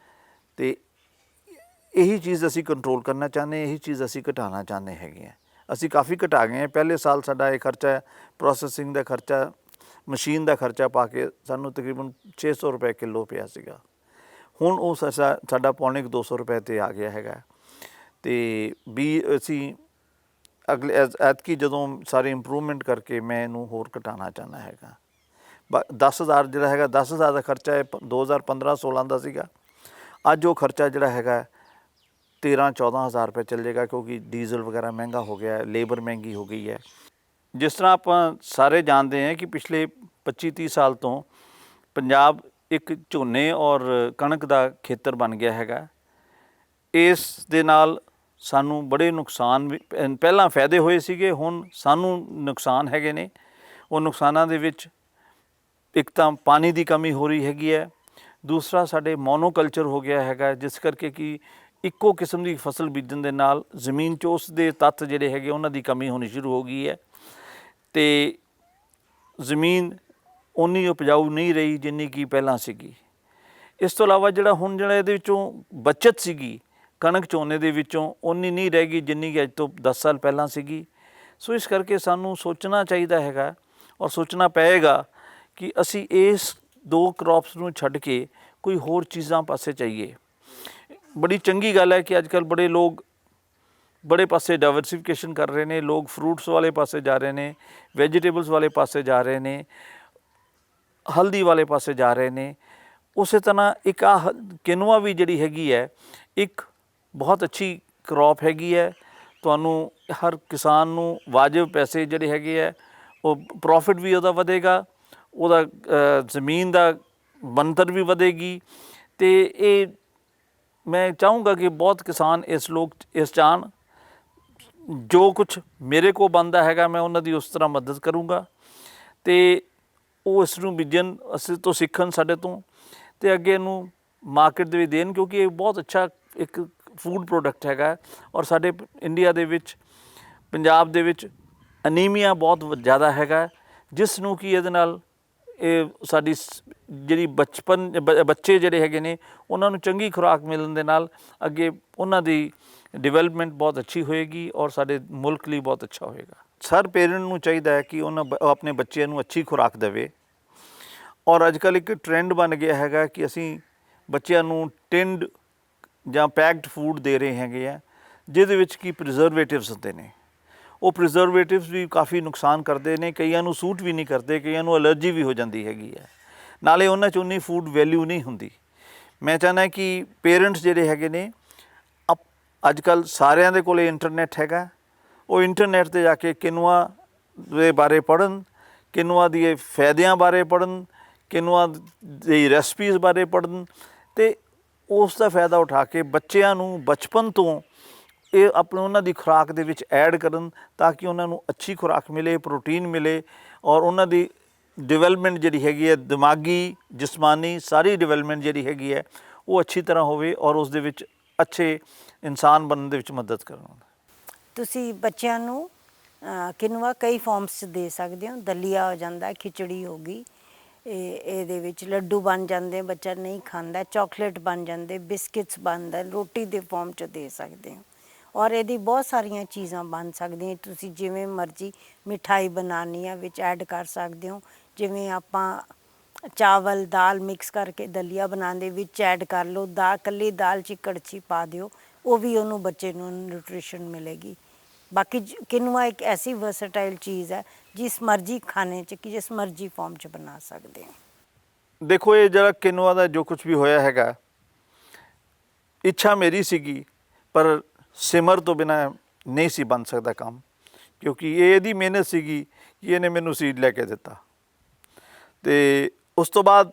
ਅਤੇ ਇਹੀ ਚੀਜ਼ ਅਸੀਂ ਕੰਟਰੋਲ ਕਰਨਾ ਚਾਹੁੰਦੇ, ਇਹੀ ਚੀਜ਼ ਅਸੀਂ ਘਟਾਉਣਾ ਚਾਹੁੰਦੇ ਹੈਗੇ ਹਾਂ। ਅਸੀਂ ਕਾਫੀ ਘਟਾ ਗਏ ਹਾਂ। ਪਹਿਲੇ ਸਾਲ ਸਾਡਾ ਇਹ ਖਰਚਾ, ਪ੍ਰੋਸੈਸਿੰਗ ਦਾ ਖਰਚਾ, ਮਸ਼ੀਨ ਦਾ ਖਰਚਾ ਪਾ ਕੇ ਸਾਨੂੰ ਤਕਰੀਬਨ 600 ਰੁਪਏ ਕਿਲੋ ਪਿਆ ਸੀਗਾ। ਹੁਣ ਉਹ ਸਾਡਾ ਪੌਣੇ ਕੁ 200 ਰੁਪਏ 'ਤੇ ਆ ਗਿਆ ਹੈਗਾ। ਅਤੇ ਵੀ ਅਸੀਂ ਅਗਲੇ ਐਤਕੀ ਜਦੋਂ ਸਾਰੇ ਇੰਪਰੂਵਮੈਂਟ ਕਰਕੇ ਮੈਂ ਇਹਨੂੰ ਹੋਰ ਘਟਾਉਣਾ ਚਾਹੁੰਦਾ ਹੈਗਾ। 10,000 ਜਿਹੜਾ ਹੈਗਾ, 10,000 ਦਾ ਖਰਚਾ 2015-16 ਦਾ ਸੀਗਾ। ਅੱਜ ਉਹ ਖਰਚਾ ਜਿਹੜਾ ਹੈਗਾ 13-14 ਹਜ਼ਾਰ ਰੁਪਏ ਚੱਲ ਜਾਏਗਾ, ਕਿਉਂਕਿ ਡੀਜ਼ਲ ਵਗੈਰਾ ਮਹਿੰਗਾ ਹੋ ਗਿਆ ਹੈ, ਲੇਬਰ ਮਹਿੰਗੀ ਹੋ ਗਈ ਹੈ। ਜਿਸ ਤਰ੍ਹਾਂ ਆਪਾਂ ਸਾਰੇ ਜਾਣਦੇ ਹਾਂ ਕਿ ਪਿਛਲੇ 25-30 ਸਾਲ ਤੋਂ ਪੰਜਾਬ ਇੱਕ ਝੋਨੇ ਔਰ ਕਣਕ ਦਾ ਖੇਤਰ ਬਣ ਗਿਆ ਹੈਗਾ। ਇਸ ਦੇ ਨਾਲ ਸਾਨੂੰ ਬੜੇ ਨੁਕਸਾਨ ਵੀ ਪਹਿਲਾਂ ਫਾਇਦੇ ਹੋਏ ਸੀਗੇ, ਹੁਣ ਸਾਨੂੰ ਨੁਕਸਾਨ ਹੈਗੇ ਨੇ। ਉਹ ਨੁਕਸਾਨਾਂ ਦੇ ਵਿੱਚ ਇੱਕ ਤਾਂ ਪਾਣੀ ਦੀ ਕਮੀ ਹੋ ਰਹੀ ਹੈਗੀ ਹੈ, ਦੂਸਰਾ ਸਾਡੇ ਮੋਨੋਕਲਚਰ ਹੋ ਗਿਆ ਹੈਗਾ, ਜਿਸ ਕਰਕੇ ਕਿ ਇੱਕੋ ਕਿਸਮ ਦੀ ਫਸਲ ਬੀਜਣ ਦੇ ਨਾਲ ਜ਼ਮੀਨ 'ਚ ਉਸ ਦੇ ਤੱਤ ਜਿਹੜੇ ਹੈਗੇ ਉਹਨਾਂ ਦੀ ਕਮੀ ਹੋਣੀ ਸ਼ੁਰੂ ਹੋ ਗਈ ਹੈ ਅਤੇ ਜ਼ਮੀਨ ਓਨੀ ਉਪਜਾਊ ਨਹੀਂ ਰਹੀ ਜਿੰਨੀ ਕਿ ਪਹਿਲਾਂ ਸੀਗੀ। ਇਸ ਤੋਂ ਇਲਾਵਾ ਜਿਹੜਾ ਇਹਦੇ ਵਿੱਚੋਂ ਬੱਚਤ ਸੀਗੀ ਕਣਕ ਝੋਨੇ ਦੇ ਵਿੱਚੋਂ, ਓਨੀ ਨਹੀਂ ਰਹਿ ਗਈ ਜਿੰਨੀ ਕਿ ਅੱਜ ਤੋਂ 10 ਸਾਲ ਪਹਿਲਾਂ ਸੀਗੀ। ਸੋ ਇਸ ਕਰਕੇ ਸਾਨੂੰ ਸੋਚਣਾ ਚਾਹੀਦਾ ਹੈਗਾ ਔਰ ਸੋਚਣਾ ਪਏਗਾ ਕਿ ਅਸੀਂ ਇਸ 2 ਕ੍ਰੌਪਸ ਨੂੰ ਛੱਡ ਕੇ ਕੋਈ ਹੋਰ ਚੀਜ਼ਾਂ ਪਾਸੇ ਚਾਹੀਏ। ਬੜੀ ਚੰਗੀ ਗੱਲ ਹੈ ਕਿ ਅੱਜ ਕੱਲ੍ਹ ਬੜੇ ਲੋਕ ਬੜੇ ਪਾਸੇ ਡਾਇਵਰਸੀਫਿਕੇਸ਼ਨ ਕਰ ਰਹੇ ਨੇ, ਲੋਕ ਫਰੂਟਸ ਵਾਲੇ ਪਾਸੇ ਜਾ ਰਹੇ ਨੇ, ਵੈਜੀਟੇਬਲਸ ਵਾਲੇ ਪਾਸੇ ਜਾ ਰਹੇ ਨੇ, ਹਲਦੀ ਵਾਲੇ ਪਾਸੇ ਜਾ ਰਹੇ ਨੇ। ਉਸੇ ਤਰ੍ਹਾਂ ਇੱਕ ਕਿਨੂਆ ਵੀ ਜਿਹੜੀ ਹੈਗੀ ਹੈ ਇੱਕ ਬਹੁਤ ਅੱਛੀ ਕ੍ਰੌਪ ਹੈਗੀ ਹੈ। ਤੁਹਾਨੂੰ ਹਰ ਕਿਸਾਨ ਨੂੰ ਵਾਜਬ ਪੈਸੇ ਜਿਹੜੇ ਹੈਗੇ ਹੈ, ਉਹ ਪ੍ਰੋਫਿਟ ਵੀ ਉਹਦਾ ਵਧੇਗਾ, ਉਹਦਾ ਜ਼ਮੀਨ ਦਾ ਬਣਤਰ ਵੀ ਵਧੇਗੀ। ਅਤੇ ਇਹ ਮੈਂ ਚਾਹੂੰਗਾ ਕਿ ਬਹੁਤ ਕਿਸਾਨ ਇਸ ਚਾਹਣ। ਜੋ ਕੁਛ ਮੇਰੇ ਕੋਲ ਬਣਦਾ ਹੈਗਾ ਮੈਂ ਉਹਨਾਂ ਦੀ ਉਸ ਤਰ੍ਹਾਂ ਮਦਦ ਕਰੂੰਗਾ ਅਤੇ ਉਹ ਇਸ ਨੂੰ ਬੀਜਣ, ਅਸੀਂ ਤੋਂ ਸਿੱਖਣ ਸਾਡੇ ਤੋਂ, ਅਤੇ ਅੱਗੇ ਇਹਨੂੰ ਮਾਰਕੀਟ ਦੇ ਵਿੱਚ ਦੇਣ, ਕਿਉਂਕਿ ਇਹ ਬਹੁਤ ਅੱਛਾ ਇੱਕ ਫੂਡ ਪ੍ਰੋਡਕਟ ਹੈਗਾ। ਔਰ ਸਾਡੇ ਇੰਡੀਆ ਦੇ ਵਿੱਚ, ਪੰਜਾਬ ਦੇ ਵਿੱਚ ਅਨੀਮੀਆ ਬਹੁਤ ਜ਼ਿਆਦਾ ਹੈਗਾ, ਜਿਸ ਨੂੰ ਕਿ ਇਹਦੇ ਨਾਲ ਇਹ ਸਾਡੀ ਜਿਹੜੀ ਬੱਚੇ ਜਿਹੜੇ ਹੈਗੇ ਨੇ ਉਹਨਾਂ ਨੂੰ ਚੰਗੀ ਖੁਰਾਕ ਮਿਲਣ ਦੇ ਨਾਲ ਅੱਗੇ ਉਹਨਾਂ ਦੀ ਡਿਵੈਲਪਮੈਂਟ ਬਹੁਤ ਅੱਛੀ ਹੋਏਗੀ ਔਰ ਸਾਡੇ ਮੁਲਕ ਲਈ ਬਹੁਤ ਅੱਛਾ ਹੋਏਗਾ। ਹਰ ਪੇਰੈਂਟ ਨੂੰ ਚਾਹੀਦਾ ਹੈ ਕਿ ਉਹ ਆਪਣੇ ਬੱਚਿਆਂ ਨੂੰ ਅੱਛੀ ਖੁਰਾਕ ਦੇਵੇ। ਔਰ ਅੱਜ ਕੱਲ੍ਹ ਇੱਕ ਟਰੈਂਡ ਬਣ ਗਿਆ ਹੈਗਾ ਕਿ ਅਸੀਂ ਬੱਚਿਆਂ ਨੂੰ ਟਿੰਡ ਜਾਂ ਪੈਕਡ ਫੂਡ ਦੇ ਰਹੇ ਹੈਗੇ ਆ, ਜਿਹਦੇ ਵਿੱਚ ਕਿ ਪ੍ਰੀਜ਼ਰਵੇਟਿਵਸ ਹੁੰਦੇ ਨੇ। ਉਹ ਪ੍ਰੀਜ਼ਰਵੇਟਿਵਸ ਵੀ ਕਾਫੀ ਨੁਕਸਾਨ ਕਰਦੇ ਨੇ, ਕਈਆਂ ਨੂੰ ਸੂਟ ਵੀ ਨਹੀਂ ਕਰਦੇ, ਕਈਆਂ ਨੂੰ ਐਲਰਜੀ ਵੀ ਹੋ ਜਾਂਦੀ ਹੈਗੀ ਹੈ। ਨਾਲੇ ਉਹਨਾਂ 'ਚ ਉਨੀ ਫੂਡ ਵੈਲਿਊ ਨਹੀਂ ਹੁੰਦੀ। ਮੈਂ ਚਾਹੁੰਦਾ ਕਿ ਪੇਰੈਂਟਸ ਜਿਹੜੇ ਹੈਗੇ ਨੇ, ਅੱਜ ਕੱਲ੍ਹ ਸਾਰਿਆਂ ਦੇ ਕੋਲ ਇੰਟਰਨੈਟ ਹੈਗਾ, ਉਹ ਇੰਟਰਨੈਟ 'ਤੇ ਜਾ ਕੇ ਕਿਨੂਆ ਦੇ ਬਾਰੇ ਪੜ੍ਹਨ, ਕਿਨੂਆ ਦੇ ਫਾਇਦਿਆਂ ਬਾਰੇ ਪੜ੍ਹਨ, ਕਿਨੂਆ ਦੀ ਰੈਸਪੀਜ਼ ਬਾਰੇ ਪੜ੍ਹਨ ਅਤੇ ਉਸ ਦਾ ਫਾਇਦਾ ਉਠਾ ਕੇ ਬੱਚਿਆਂ ਨੂੰ ਬਚਪਨ ਤੋਂ ਇਹ ਉਹਨਾਂ ਦੀ ਖੁਰਾਕ ਦੇ ਵਿੱਚ ਐਡ ਕਰਨ, ਤਾਂ ਕਿ ਉਹਨਾਂ ਨੂੰ ਅੱਛੀ ਖੁਰਾਕ ਮਿਲੇ, ਪ੍ਰੋਟੀਨ ਮਿਲੇ ਔਰ ਉਹਨਾਂ ਦੀ ਡਿਵੈਲਪਮੈਂਟ ਜਿਹੜੀ ਹੈਗੀ ਹੈ, ਦਿਮਾਗੀ, ਜਿਸਮਾਨੀ ਸਾਰੀ ਡਿਵੈਲਪਮੈਂਟ ਜਿਹੜੀ ਹੈਗੀ ਹੈ ਉਹ ਅੱਛੀ ਤਰ੍ਹਾਂ ਹੋਵੇ ਔਰ ਉਸ ਦੇ ਵਿੱਚ ਅੱਛੇ ਇਨਸਾਨ ਬਣਨ ਦੇ ਵਿੱਚ ਮਦਦ ਕਰਨ। ਤੁਸੀਂ ਬੱਚਿਆਂ ਨੂੰ ਕਿਨੂਆ ਕਈ ਫਾਰਮਸ 'ਚ ਦੇ ਸਕਦੇ ਹੋ। ਦਲੀਆ ਹੋ ਜਾਂਦਾ, ਖਿਚੜੀ ਹੋ ਗਈ, ਇਹਦੇ ਵਿੱਚ ਲੱਡੂ ਬਣ ਜਾਂਦੇ, ਬੱਚਾ ਨਹੀਂ ਖਾਂਦਾ, ਚਾਕਲੇਟ ਬਣ ਜਾਂਦੇ, ਬਿਸਕਿਟਸ ਬਣਦਾ, ਰੋਟੀ ਦੇ ਫਾਰਮ 'ਚ ਦੇ ਸਕਦੇ ਹੋ। ਔਰ ਇਹਦੀ ਬਹੁਤ ਸਾਰੀਆਂ ਚੀਜ਼ਾਂ ਬਣ ਸਕਦੀਆਂ, ਤੁਸੀਂ ਜਿਵੇਂ ਮਰਜ਼ੀ ਮਿਠਾਈ ਬਣਾਉਣੀ ਆ ਵਿੱਚ ਐਡ ਕਰ ਸਕਦੇ ਹੋ। ਜਿਵੇਂ ਆਪਾਂ ਚਾਵਲ ਦਾਲ ਮਿਕਸ ਕਰਕੇ ਦਲੀਆ ਬਣਾਉਂਦੇ, ਵਿੱਚ ਐਡ ਕਰ ਲਓ, ਇਕੱਲੀ ਦਾਲ 'ਚ ਕੜਛੀ ਪਾ ਦਿਓ, ਉਹ ਵੀ ਉਹਨੂੰ ਬੱਚੇ ਨੂੰ ਨਿਊਟ੍ਰੀਸ਼ਨ ਮਿਲੇਗੀ। ਬਾਕੀ ਕਿਨੂਆ ਇੱਕ ਐਸੀ ਵਰਸੇਟਾਈਲ ਚੀਜ਼ ਹੈ, ਜਿਸ ਮਰਜ਼ੀ ਖਾਣੇ 'ਚ ਜਿਸ ਮਰਜ਼ੀ ਫਾਰਮ 'ਚ ਬਣਾ ਸਕਦੇ ਹੋ। ਦੇਖੋ, ਇਹ ਜਿਹੜਾ ਕਿਨੂਆ ਦਾ ਜੋ ਕੁਛ ਵੀ ਹੋਇਆ ਹੈਗਾ, ਇੱਛਾ ਮੇਰੀ ਸੀਗੀ, ਪਰ ਸਿਮਰ ਤੋਂ ਬਿਨਾਂ ਨਹੀਂ ਸੀ ਬਣ ਸਕਦਾ ਕੰਮ, ਕਿਉਂਕਿ ਇਹ ਇਹਦੀ ਮਿਹਨਤ ਸੀਗੀ ਕਿ ਇਹਨੇ ਮੈਨੂੰ ਸੀਡ ਲੈ ਕੇ ਦਿੱਤਾ। ਅਤੇ ਉਸ ਤੋਂ ਬਾਅਦ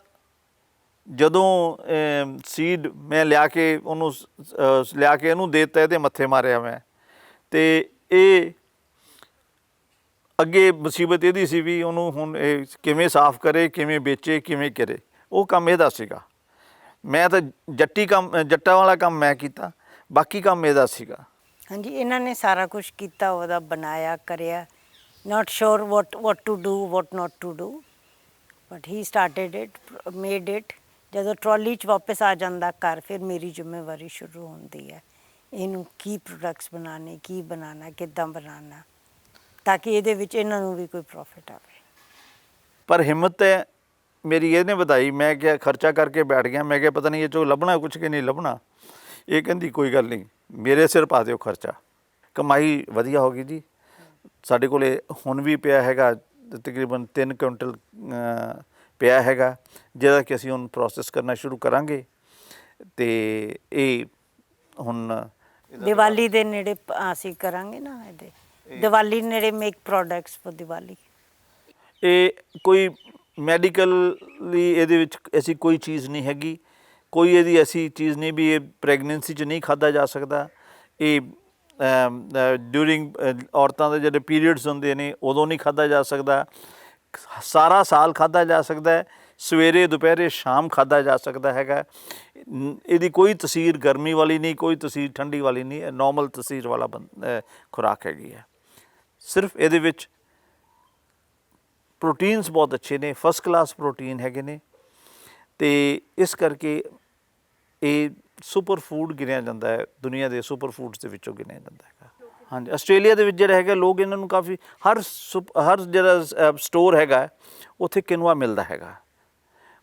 ਜਦੋਂ ਸੀਡ ਮੈਂ ਲਿਆ ਕੇ ਇਹਨੂੰ ਦੇ ਦਿੱਤਾ, ਇਹਦੇ ਮੱਥੇ ਮਾਰਿਆ ਮੈਂ, ਅਤੇ ਇਹ ਅੱਗੇ ਮੁਸੀਬਤ ਇਹਦੀ ਸੀ ਵੀ ਉਹਨੂੰ ਹੁਣ ਇਹ ਕਿਵੇਂ ਸਾਫ਼ ਕਰੇ, ਕਿਵੇਂ ਵੇਚੇ, ਕਿਵੇਂ ਕਰੇ, ਉਹ ਕੰਮ ਇਹਦਾ ਸੀਗਾ। ਮੈਂ ਤਾਂ ਜੱਟਾਂ ਵਾਲਾ ਕੰਮ ਮੈਂ ਕੀਤਾ, ਬਾਕੀ ਕੰਮ ਇਹਦਾ ਸੀਗਾ। ਹਾਂਜੀ, ਇਹਨਾਂ ਨੇ ਸਾਰਾ ਕੁਛ ਕੀਤਾ, ਉਹਦਾ ਬਣਾਇਆ, ਕਰਿਆ। ਨਾਟ ਸ਼ੋਰ what to do, what not to do, but he started it, made it। ਜਦੋਂ ਟਰੋਲੀ 'ਚ ਵਾਪਸ ਆ ਜਾਂਦਾ ਘਰ, ਫਿਰ ਮੇਰੀ ਜ਼ਿੰਮੇਵਾਰੀ ਸ਼ੁਰੂ ਹੁੰਦੀ ਹੈ, ਇਹਨੂੰ ਕੀ ਪ੍ਰੋਡਕਟਸ ਬਣਾਉਣੇ, ਕੀ ਬਣਾਉਣਾ, ਕਿੱਦਾਂ ਬਣਾਉਣਾ, ਤਾਂ ਕਿ ਇਹਦੇ ਵਿੱਚ ਇਹਨਾਂ ਨੂੰ ਵੀ ਕੋਈ ਪ੍ਰੋਫਿਟ ਆਵੇ। ਪਰ ਹਿੰਮਤ ਤਾਂ ਮੇਰੀ ਇਹਨੇ ਵਧਾਈ। ਮੈਂ ਕਿਹਾ ਖਰਚਾ ਕਰਕੇ ਬੈਠ ਗਿਆ, ਮੈਂ ਕਿਹਾ ਪਤਾ ਨਹੀਂ ਇਹ 'ਚੋਂ ਲੱਭਣਾ ਕੁਛ ਕਿ ਨਹੀਂ ਲੱਭਣਾ। ਇਹ ਕਹਿੰਦੀ ਕੋਈ ਗੱਲ ਨਹੀਂ, ਮੇਰੇ ਸਿਰ ਪਾ ਦਿਓ ਖਰਚਾ। ਕਮਾਈ ਵਧੀਆ ਹੋ ਗਈ ਜੀ। ਸਾਡੇ ਕੋਲ ਹੁਣ ਵੀ ਪਿਆ ਹੈਗਾ, ਤਕਰੀਬਨ 3 ਕੁਇੰਟਲ ਪਿਆ ਹੈਗਾ, ਜਿਹਦਾ ਕਿ ਅਸੀਂ ਹੁਣ ਪ੍ਰੋਸੈਸ ਕਰਨਾ ਸ਼ੁਰੂ ਕਰਾਂਗੇ। ਅਤੇ ਇਹ ਹੁਣ ਦੀਵਾਲੀ ਦੇ ਨੇੜੇ ਅਸੀਂ ਕਰਾਂਗੇ ਨਾ ਇਹਦੇ ਦੀਵਾਲੀ ਨੇੜੇ ਮੇਕ ਪ੍ਰੋਡਕਟਸ ਫॉर ਦੀਵਾਲੀ। ਇਹ ਕੋਈ ਮੈਡੀਕਲੀ ਇਹਦੇ ਵਿੱਚ ਐਸੀ ਕੋਈ ਚੀਜ਼ ਨਹੀਂ ਹੈਗੀ, ਕੋਈ ਇਹਦੀ ਐਸੀ ਚੀਜ਼ ਨਹੀਂ ਵੀ ਇਹ ਪ੍ਰੈਗਨੈਂਸੀ 'ਚ ਨਹੀਂ ਖਾਧਾ ਜਾ ਸਕਦਾ। ਇਹ ਡਿਊਰਿੰਗ ਔਰਤਾਂ ਦੇ ਜਿਹੜੇ ਪੀਰੀਅਡਸ ਹੁੰਦੇ ਨੇ ਉਦੋਂ ਨਹੀਂ ਖਾਧਾ ਜਾ ਸਕਦਾ, ਸਾਰਾ ਸਾਲ ਖਾਧਾ ਜਾ ਸਕਦਾ ਹੈ, ਸਵੇਰੇ ਦੁਪਹਿਰੇ ਸ਼ਾਮ ਖਾਧਾ ਜਾ ਸਕਦਾ ਹੈਗਾ। ਇਹਦੀ ਕੋਈ ਤਸੀਰ ਗਰਮੀ ਵਾਲੀ ਨਹੀਂ, ਕੋਈ ਤਸੀਰ ਠੰਡੀ ਵਾਲੀ ਨਹੀਂ, ਇਹ ਨੋਰਮਲ ਤਸੀਰ ਵਾਲਾ ਖੁਰਾਕ ਹੈਗੀ ਹੈ। ਸਿਰਫ ਇਹਦੇ ਵਿੱਚ ਪ੍ਰੋਟੀਨਸ ਬਹੁਤ ਅੱਛੇ ਨੇ, ਫਸਟ ਕਲਾਸ ਪ੍ਰੋਟੀਨ ਹੈਗੇ ਨੇ, ਅਤੇ ਇਸ ਕਰਕੇ ਇਹ ਸੁਪਰ ਫੂਡ ਗਿਣਿਆ ਜਾਂਦਾ ਹੈ, ਦੁਨੀਆ ਦੇ ਸੁਪਰ ਫੂਡਸ ਦੇ ਵਿੱਚੋਂ ਗਿਣਿਆ ਜਾਂਦਾ ਹੈਗਾ। ਹਾਂਜੀ, ਆਸਟ੍ਰੇਲੀਆ ਦੇ ਵਿੱਚ ਜਿਹੜਾ ਹੈਗਾ ਲੋਕ ਇਹਨਾਂ ਨੂੰ ਕਾਫੀ ਹਰ ਜਿਹੜਾ ਸਟੋਰ ਹੈਗਾ ਉੱਥੇ ਕਿਨੂਆ ਮਿਲਦਾ ਹੈਗਾ,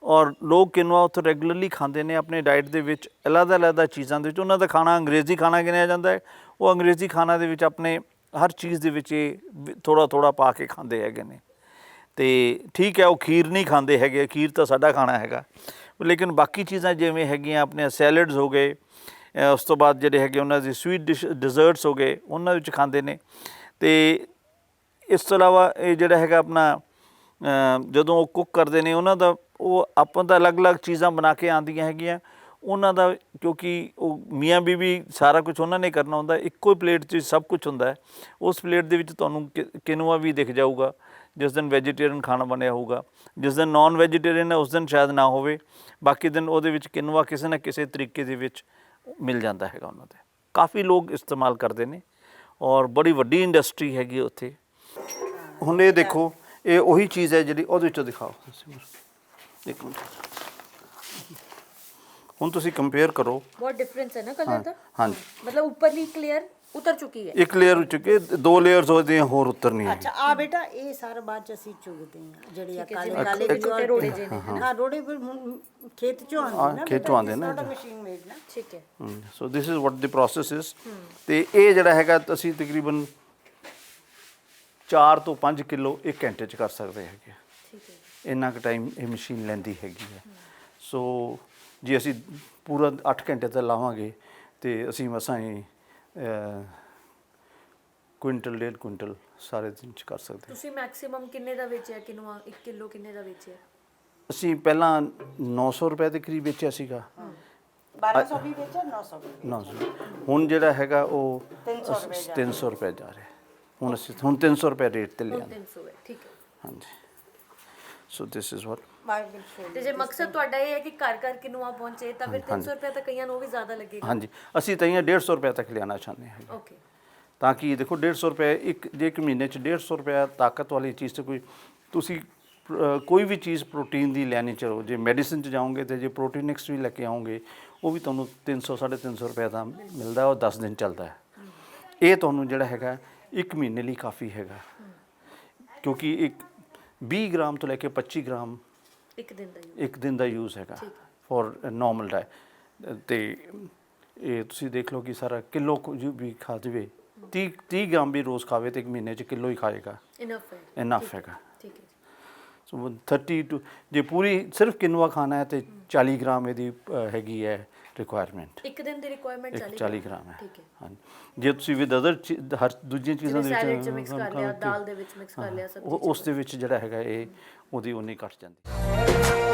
ਔਰ ਲੋਕ ਕਿਨੂਆ ਉੱਥੇ ਰੈਗੂਲਰਲੀ ਖਾਂਦੇ ਨੇ ਆਪਣੇ ਡਾਈਟ ਦੇ ਵਿੱਚ। ਅਲੱਗ-ਅਲੱਗ ਚੀਜ਼ਾਂ ਦੇ ਵਿੱਚ ਉਹਨਾਂ ਦਾ ਖਾਣਾ ਅੰਗਰੇਜ਼ੀ ਖਾਣਾ ਗਿਣਿਆ ਜਾਂਦਾ ਹੈ। ਉਹ ਅੰਗਰੇਜ਼ੀ ਖਾਣਾ ਦੇ ਵਿੱਚ ਆਪਣੇ ਹਰ ਚੀਜ਼ ਦੇ ਵਿੱਚ ਇਹ ਥੋੜ੍ਹਾ ਪਾ ਕੇ ਖਾਂਦੇ ਹੈਗੇ ਨੇ। ਅਤੇ ਠੀਕ ਹੈ, ਉਹ ਖੀਰ ਨਹੀਂ ਖਾਂਦੇ ਹੈਗੇ, ਖੀਰ ਤਾਂ ਸਾਡਾ ਖਾਣਾ ਹੈਗਾ, ਲੇਕਿਨ ਬਾਕੀ ਚੀਜ਼ਾਂ ਜਿਵੇਂ ਹੈਗੀਆਂ ਆਪਣੇ ਸੈਲਡਸ ਹੋ ਗਏ, ਉਸ ਤੋਂ ਬਾਅਦ ਜਿਹੜੇ ਹੈਗੇ ਉਹਨਾਂ ਦੀ ਸਵੀਟ ਡਿਜ਼ਰਟਸ ਹੋ ਗਏ, ਉਹਨਾਂ ਵਿੱਚ ਖਾਂਦੇ ਨੇ। ਅਤੇ ਇਸ ਤੋਂ ਇਲਾਵਾ ਇਹ ਜਿਹੜਾ ਹੈਗਾ ਆਪਣਾ ਜਦੋਂ ਉਹ ਕੁੱਕ ਕਰਦੇ ਨੇ ਉਹਨਾਂ ਦਾ ਉਹ ਆਪਾਂ ਤਾਂ ਅਲੱਗ-ਅਲੱਗ ਚੀਜ਼ਾਂ ਬਣਾ ਕੇ ਆਉਂਦੀਆਂ ਹੈਗੀਆਂ ਉਹਨਾਂ ਦਾ, ਕਿਉਂਕਿ ਉਹ ਮੀਆਂ ਬੀਬੀ ਸਾਰਾ ਕੁਝ ਉਹਨਾਂ ਨੇ ਕਰਨਾ ਹੁੰਦਾ, ਇੱਕੋ ਹੀ ਪਲੇਟ 'ਚ ਸਭ ਕੁਝ ਹੁੰਦਾ ਹੈ। ਉਸ ਪਲੇਟ ਦੇ ਵਿੱਚ ਤੁਹਾਨੂੰ ਕਿਨੂਆ ਵੀ ਦਿਖ ਜਾਊਗਾ। ਜਿਸ ਦਿਨ ਵੈਜੀਟੇਰੀਅਨ ਖਾਣਾ ਬਣਿਆ ਹੋਊਗਾ, ਜਿਸ ਦਿਨ ਨੋਨ ਵੈਜੀਟੇਰੀਅਨ ਹੈ ਉਸ ਦਿਨ ਸ਼ਾਇਦ ਨਾ ਹੋਵੇ, ਬਾਕੀ ਦਿਨ ਉਹਦੇ ਵਿੱਚ ਕਿਨੂਆ ਕਿਸੇ ਨਾ ਕਿਸੇ ਤਰੀਕੇ ਦੇ ਵਿੱਚ ਮਿਲ ਜਾਂਦਾ ਹੈਗਾ ਉਹਨਾਂ ਦੇ। ਕਾਫੀ ਲੋਕ ਇਸਤੇਮਾਲ ਕਰਦੇ ਨੇ ਔਰ ਬੜੀ ਵੱਡੀ ਇੰਡਸਟਰੀ ਹੈਗੀ ਉੱਥੇ। ਹੁਣ ਇਹ ਦੇਖੋ, ਇਹ ਉਹੀ ਚੀਜ਼ ਹੈ ਜਿਹੜੀ ਉਹਦੇ ਵਿੱਚੋਂ ਦਿਖਾਓ ਇੱਕ ਮਿੰਟ। ਹੁਣ ਤੁਸੀਂ ਕੰਪੇਅਰ ਕਰੋ, ਬਹੁਤ ਡਿਫਰੈਂਸ ਹੈ ਨਾ ਕਲਰ ਦਾ। ਹਾਂਜੀ, ਮਤਲਬ ਉੱਪਰਲੀ ਕਲੀਅਰ ਉਤਰ ਚੁੱਕੀ ਹੈ, ਇੱਕ ਲੇਅਰ ਉੱਚ ਕੇ ਦੋ ਲੇਅਰਸ ਹੋਦੀਆਂ ਹੋਰ ਉਤਰਨੀਆਂ। ਅੱਛਾ ਆ ਬੇਟਾ ਇਹ ਸਾਰਾ ਬਾਅਦ ਚ ਅਸੀਂ ਚੁਗਦੇ ਹਾਂ ਜਿਹੜੇ ਆ ਕਾਲੇ ਕਾਲੇ ਛੋਟੇ ਛੋਟੇ ਰੋੜੇ ਜਿਹੇ ਨੇ। ਹਾਂ ਰੋੜੇ ਫਿਰ ਹੁਣ ਖੇਤ ਚੋਂ ਆਉਂਦੇ ਨਾ, ਖੇਤ ਚੋਂ ਆਉਂਦੇ ਨਾ, ਮਸ਼ੀਨ ਮੇਡ ਨਾ। ਠੀਕ ਹੈ। So this is what the process is. ਅਤੇ ਇਹ ਜਿਹੜਾ ਹੈਗਾ ਅਸੀਂ ਤਕਰੀਬਨ 4 ਤੋਂ 5 ਕਿਲੋ 1 ਘੰਟੇ 'ਚ ਕਰ ਸਕਦੇ ਹੈਗੇ। ਠੀਕ ਹੈ। ਇੰਨਾ ਕੁ ਟਾਈਮ ਇਹ ਮਸ਼ੀਨ ਲੈਂਦੀ ਹੈਗੀ ਹੈ। ਸੋ ਜੇ ਅਸੀਂ ਪੂਰਾ 8 ਘੰਟੇ ਤਾਂ ਲਾਵਾਂਗੇ ਅਤੇ ਅਸੀਂ ਮਸਾਂ ਹੀ ਕੁਇੰਟਲ 1.5 ਕੁਇੰਟਲ ਸਾਰੇ ਦਿਨ 'ਚ ਕਰ ਸਕਦੇ। ਤੁਸੀਂ ਮੈਕਸਿਮਮ ਕਿੰਨੇ ਦਾ ਵੇਚਿਆ ਕਿਨੂਆ? 1 ਕਿਲੋ ਕਿੰਨੇ ਦਾ ਵੇਚਿਆ? ਅਸੀਂ ਪਹਿਲਾਂ 900 ਰੁਪਏ ਦੇ ਕਰੀਬ ਵੇਚਿਆ ਸੀਗਾ। 1200 ਵੀ ਵੇਚਿਆ, 900 ਵੀ 900। ਹੁਣ ਜਿਹੜਾ ਹੈਗਾ ਉਹ 300 ਰੁਪਏ ਜਾ ਰਿਹਾ। ਹੁਣ 300 ਰੁਪਏ ਰੇਟ 'ਤੇ ਲਿਆ। 300 ਹੈ, ਠੀਕ ਹੈ। ਹਾਂਜੀ, ਸੋ ਦਿਸ ਇਜ਼ ਵਾਟ। ਤੇ ਜੇ ਮਕਸਦ ਤੁਹਾਡਾ ਇਹ ਹੈ ਕਿ ਘਰ ਘਰ ਕਿਨੂਆ ਪਹੁੰਚੇ ਤਾਂ ਫਿਰ 300 ਰੁਪਏ ਤਾਂ ਕਈਆਂ ਨੂੰ ਵੀ ਜ਼ਿਆਦਾ ਲੱਗੇਗਾ। ਹਾਂਜੀ, ਅਸੀਂ ਤਾਂ 150 ਰੁਪਏ ਤੱਕ ਲਿਆਉਣਾ ਚਾਹੁੰਦੇ ਹਾਂ। ਓਕੇ। ਤਾਂ ਕਿ ਦੇਖੋ 150 ਰੁਪਏ ਇੱਕ ਮਹੀਨੇ 'ਚ 150 ਰੁਪਏ ਤਾਕਤ ਵਾਲੀ ਚੀਜ਼ 'ਤੇ ਕੋਈ ਤੁਸੀਂ ਕੋਈ ਵੀ ਚੀਜ਼ ਪ੍ਰੋਟੀਨ ਦੀ ਲੈਣੀ ਚਾਹੋ, ਜੇ ਮੈਡੀਸਨ 'ਚ ਜਾਓਗੇ ਅਤੇ ਜੇ ਪ੍ਰੋਟੀਨਿਕਸ ਵੀ ਲੈ ਕੇ ਆਓਗੇ ਉਹ ਵੀ ਤੁਹਾਨੂੰ 300 350 ਰੁਪਏ ਦਾ ਮਿਲਦਾ, ਉਹ 10 ਦਿਨ ਚੱਲਦਾ ਹੈ। ਇਹ ਤੁਹਾਨੂੰ ਜਿਹੜਾ ਹੈਗਾ 1 ਮਹੀਨੇ ਲਈ ਕਾਫੀ ਹੈਗਾ, ਕਿਉਂਕਿ ਇੱਕ 20 ਗ੍ਰਾਮ ਤੋਂ ਲੈ ਕੇ 25 ਗ੍ਰਾਮ ਇੱਕ ਦਿਨ ਦਾ ਯੂਜ਼ ਹੈਗਾ ਫॉर ਨੋਰਮਲ ਡਾਈਟ। ਅਤੇ ਇਹ ਤੁਸੀਂ ਦੇਖ ਲਓ ਕਿ ਸਾਰਾ ਕਿਲੋ ਵੀ ਖਾ ਜਾਵੇ, 30 ਗ੍ਰਾਮ ਵੀ ਰੋਜ਼ ਖਾਵੇ ਤਾਂ 1 ਮਹੀਨੇ 'ਚ ਕਿਲੋ ਹੀ ਖਾਏਗਾ, ਇਨਫ ਹੈਗਾ। ਠੀਕ ਹੈ। ਸੋ 30 ਟੂ ਜੇ ਪੂਰੀ ਸਿਰਫ ਕਿਨੂਆ ਖਾਣਾ ਹੈ ਤਾਂ 40 ਗ੍ਰਾਮ ਇਹਦੀ ਹੈਗੀ ਹੈ ਰਿਕੁਆਇਰਮੈਂਟ। ਇੱਕ ਦਿਨ ਦੀ ਰਿਕੁਆਇਰਮੈਂਟ 40 ਗ੍ਰਾਮ ਹੈ। ਠੀਕ ਹੈ। ਹਾਂਜੀ, ਜੇ ਤੁਸੀਂ ਵਿਦ ਅਦਰ ਹਰ ਦੂਜੀਆਂ ਚੀਜ਼ਾਂ ਦੇ ਸੈਲਡ 'ਚ ਮਿਕਸ ਕਰ ਲਿਆ, ਦਾਲ ਦੇ ਵਿੱਚ ਮਿਕਸ ਕਰ ਲਿਆ, ਸਬਜ਼ੀ ਉਸ ਦੇ ਵਿੱਚ ਜਿਹੜਾ ਹੈਗਾ ਇਹ ਉਹਦੀ ਉਨੀ ਘੱਟ ਜਾਂਦੀ।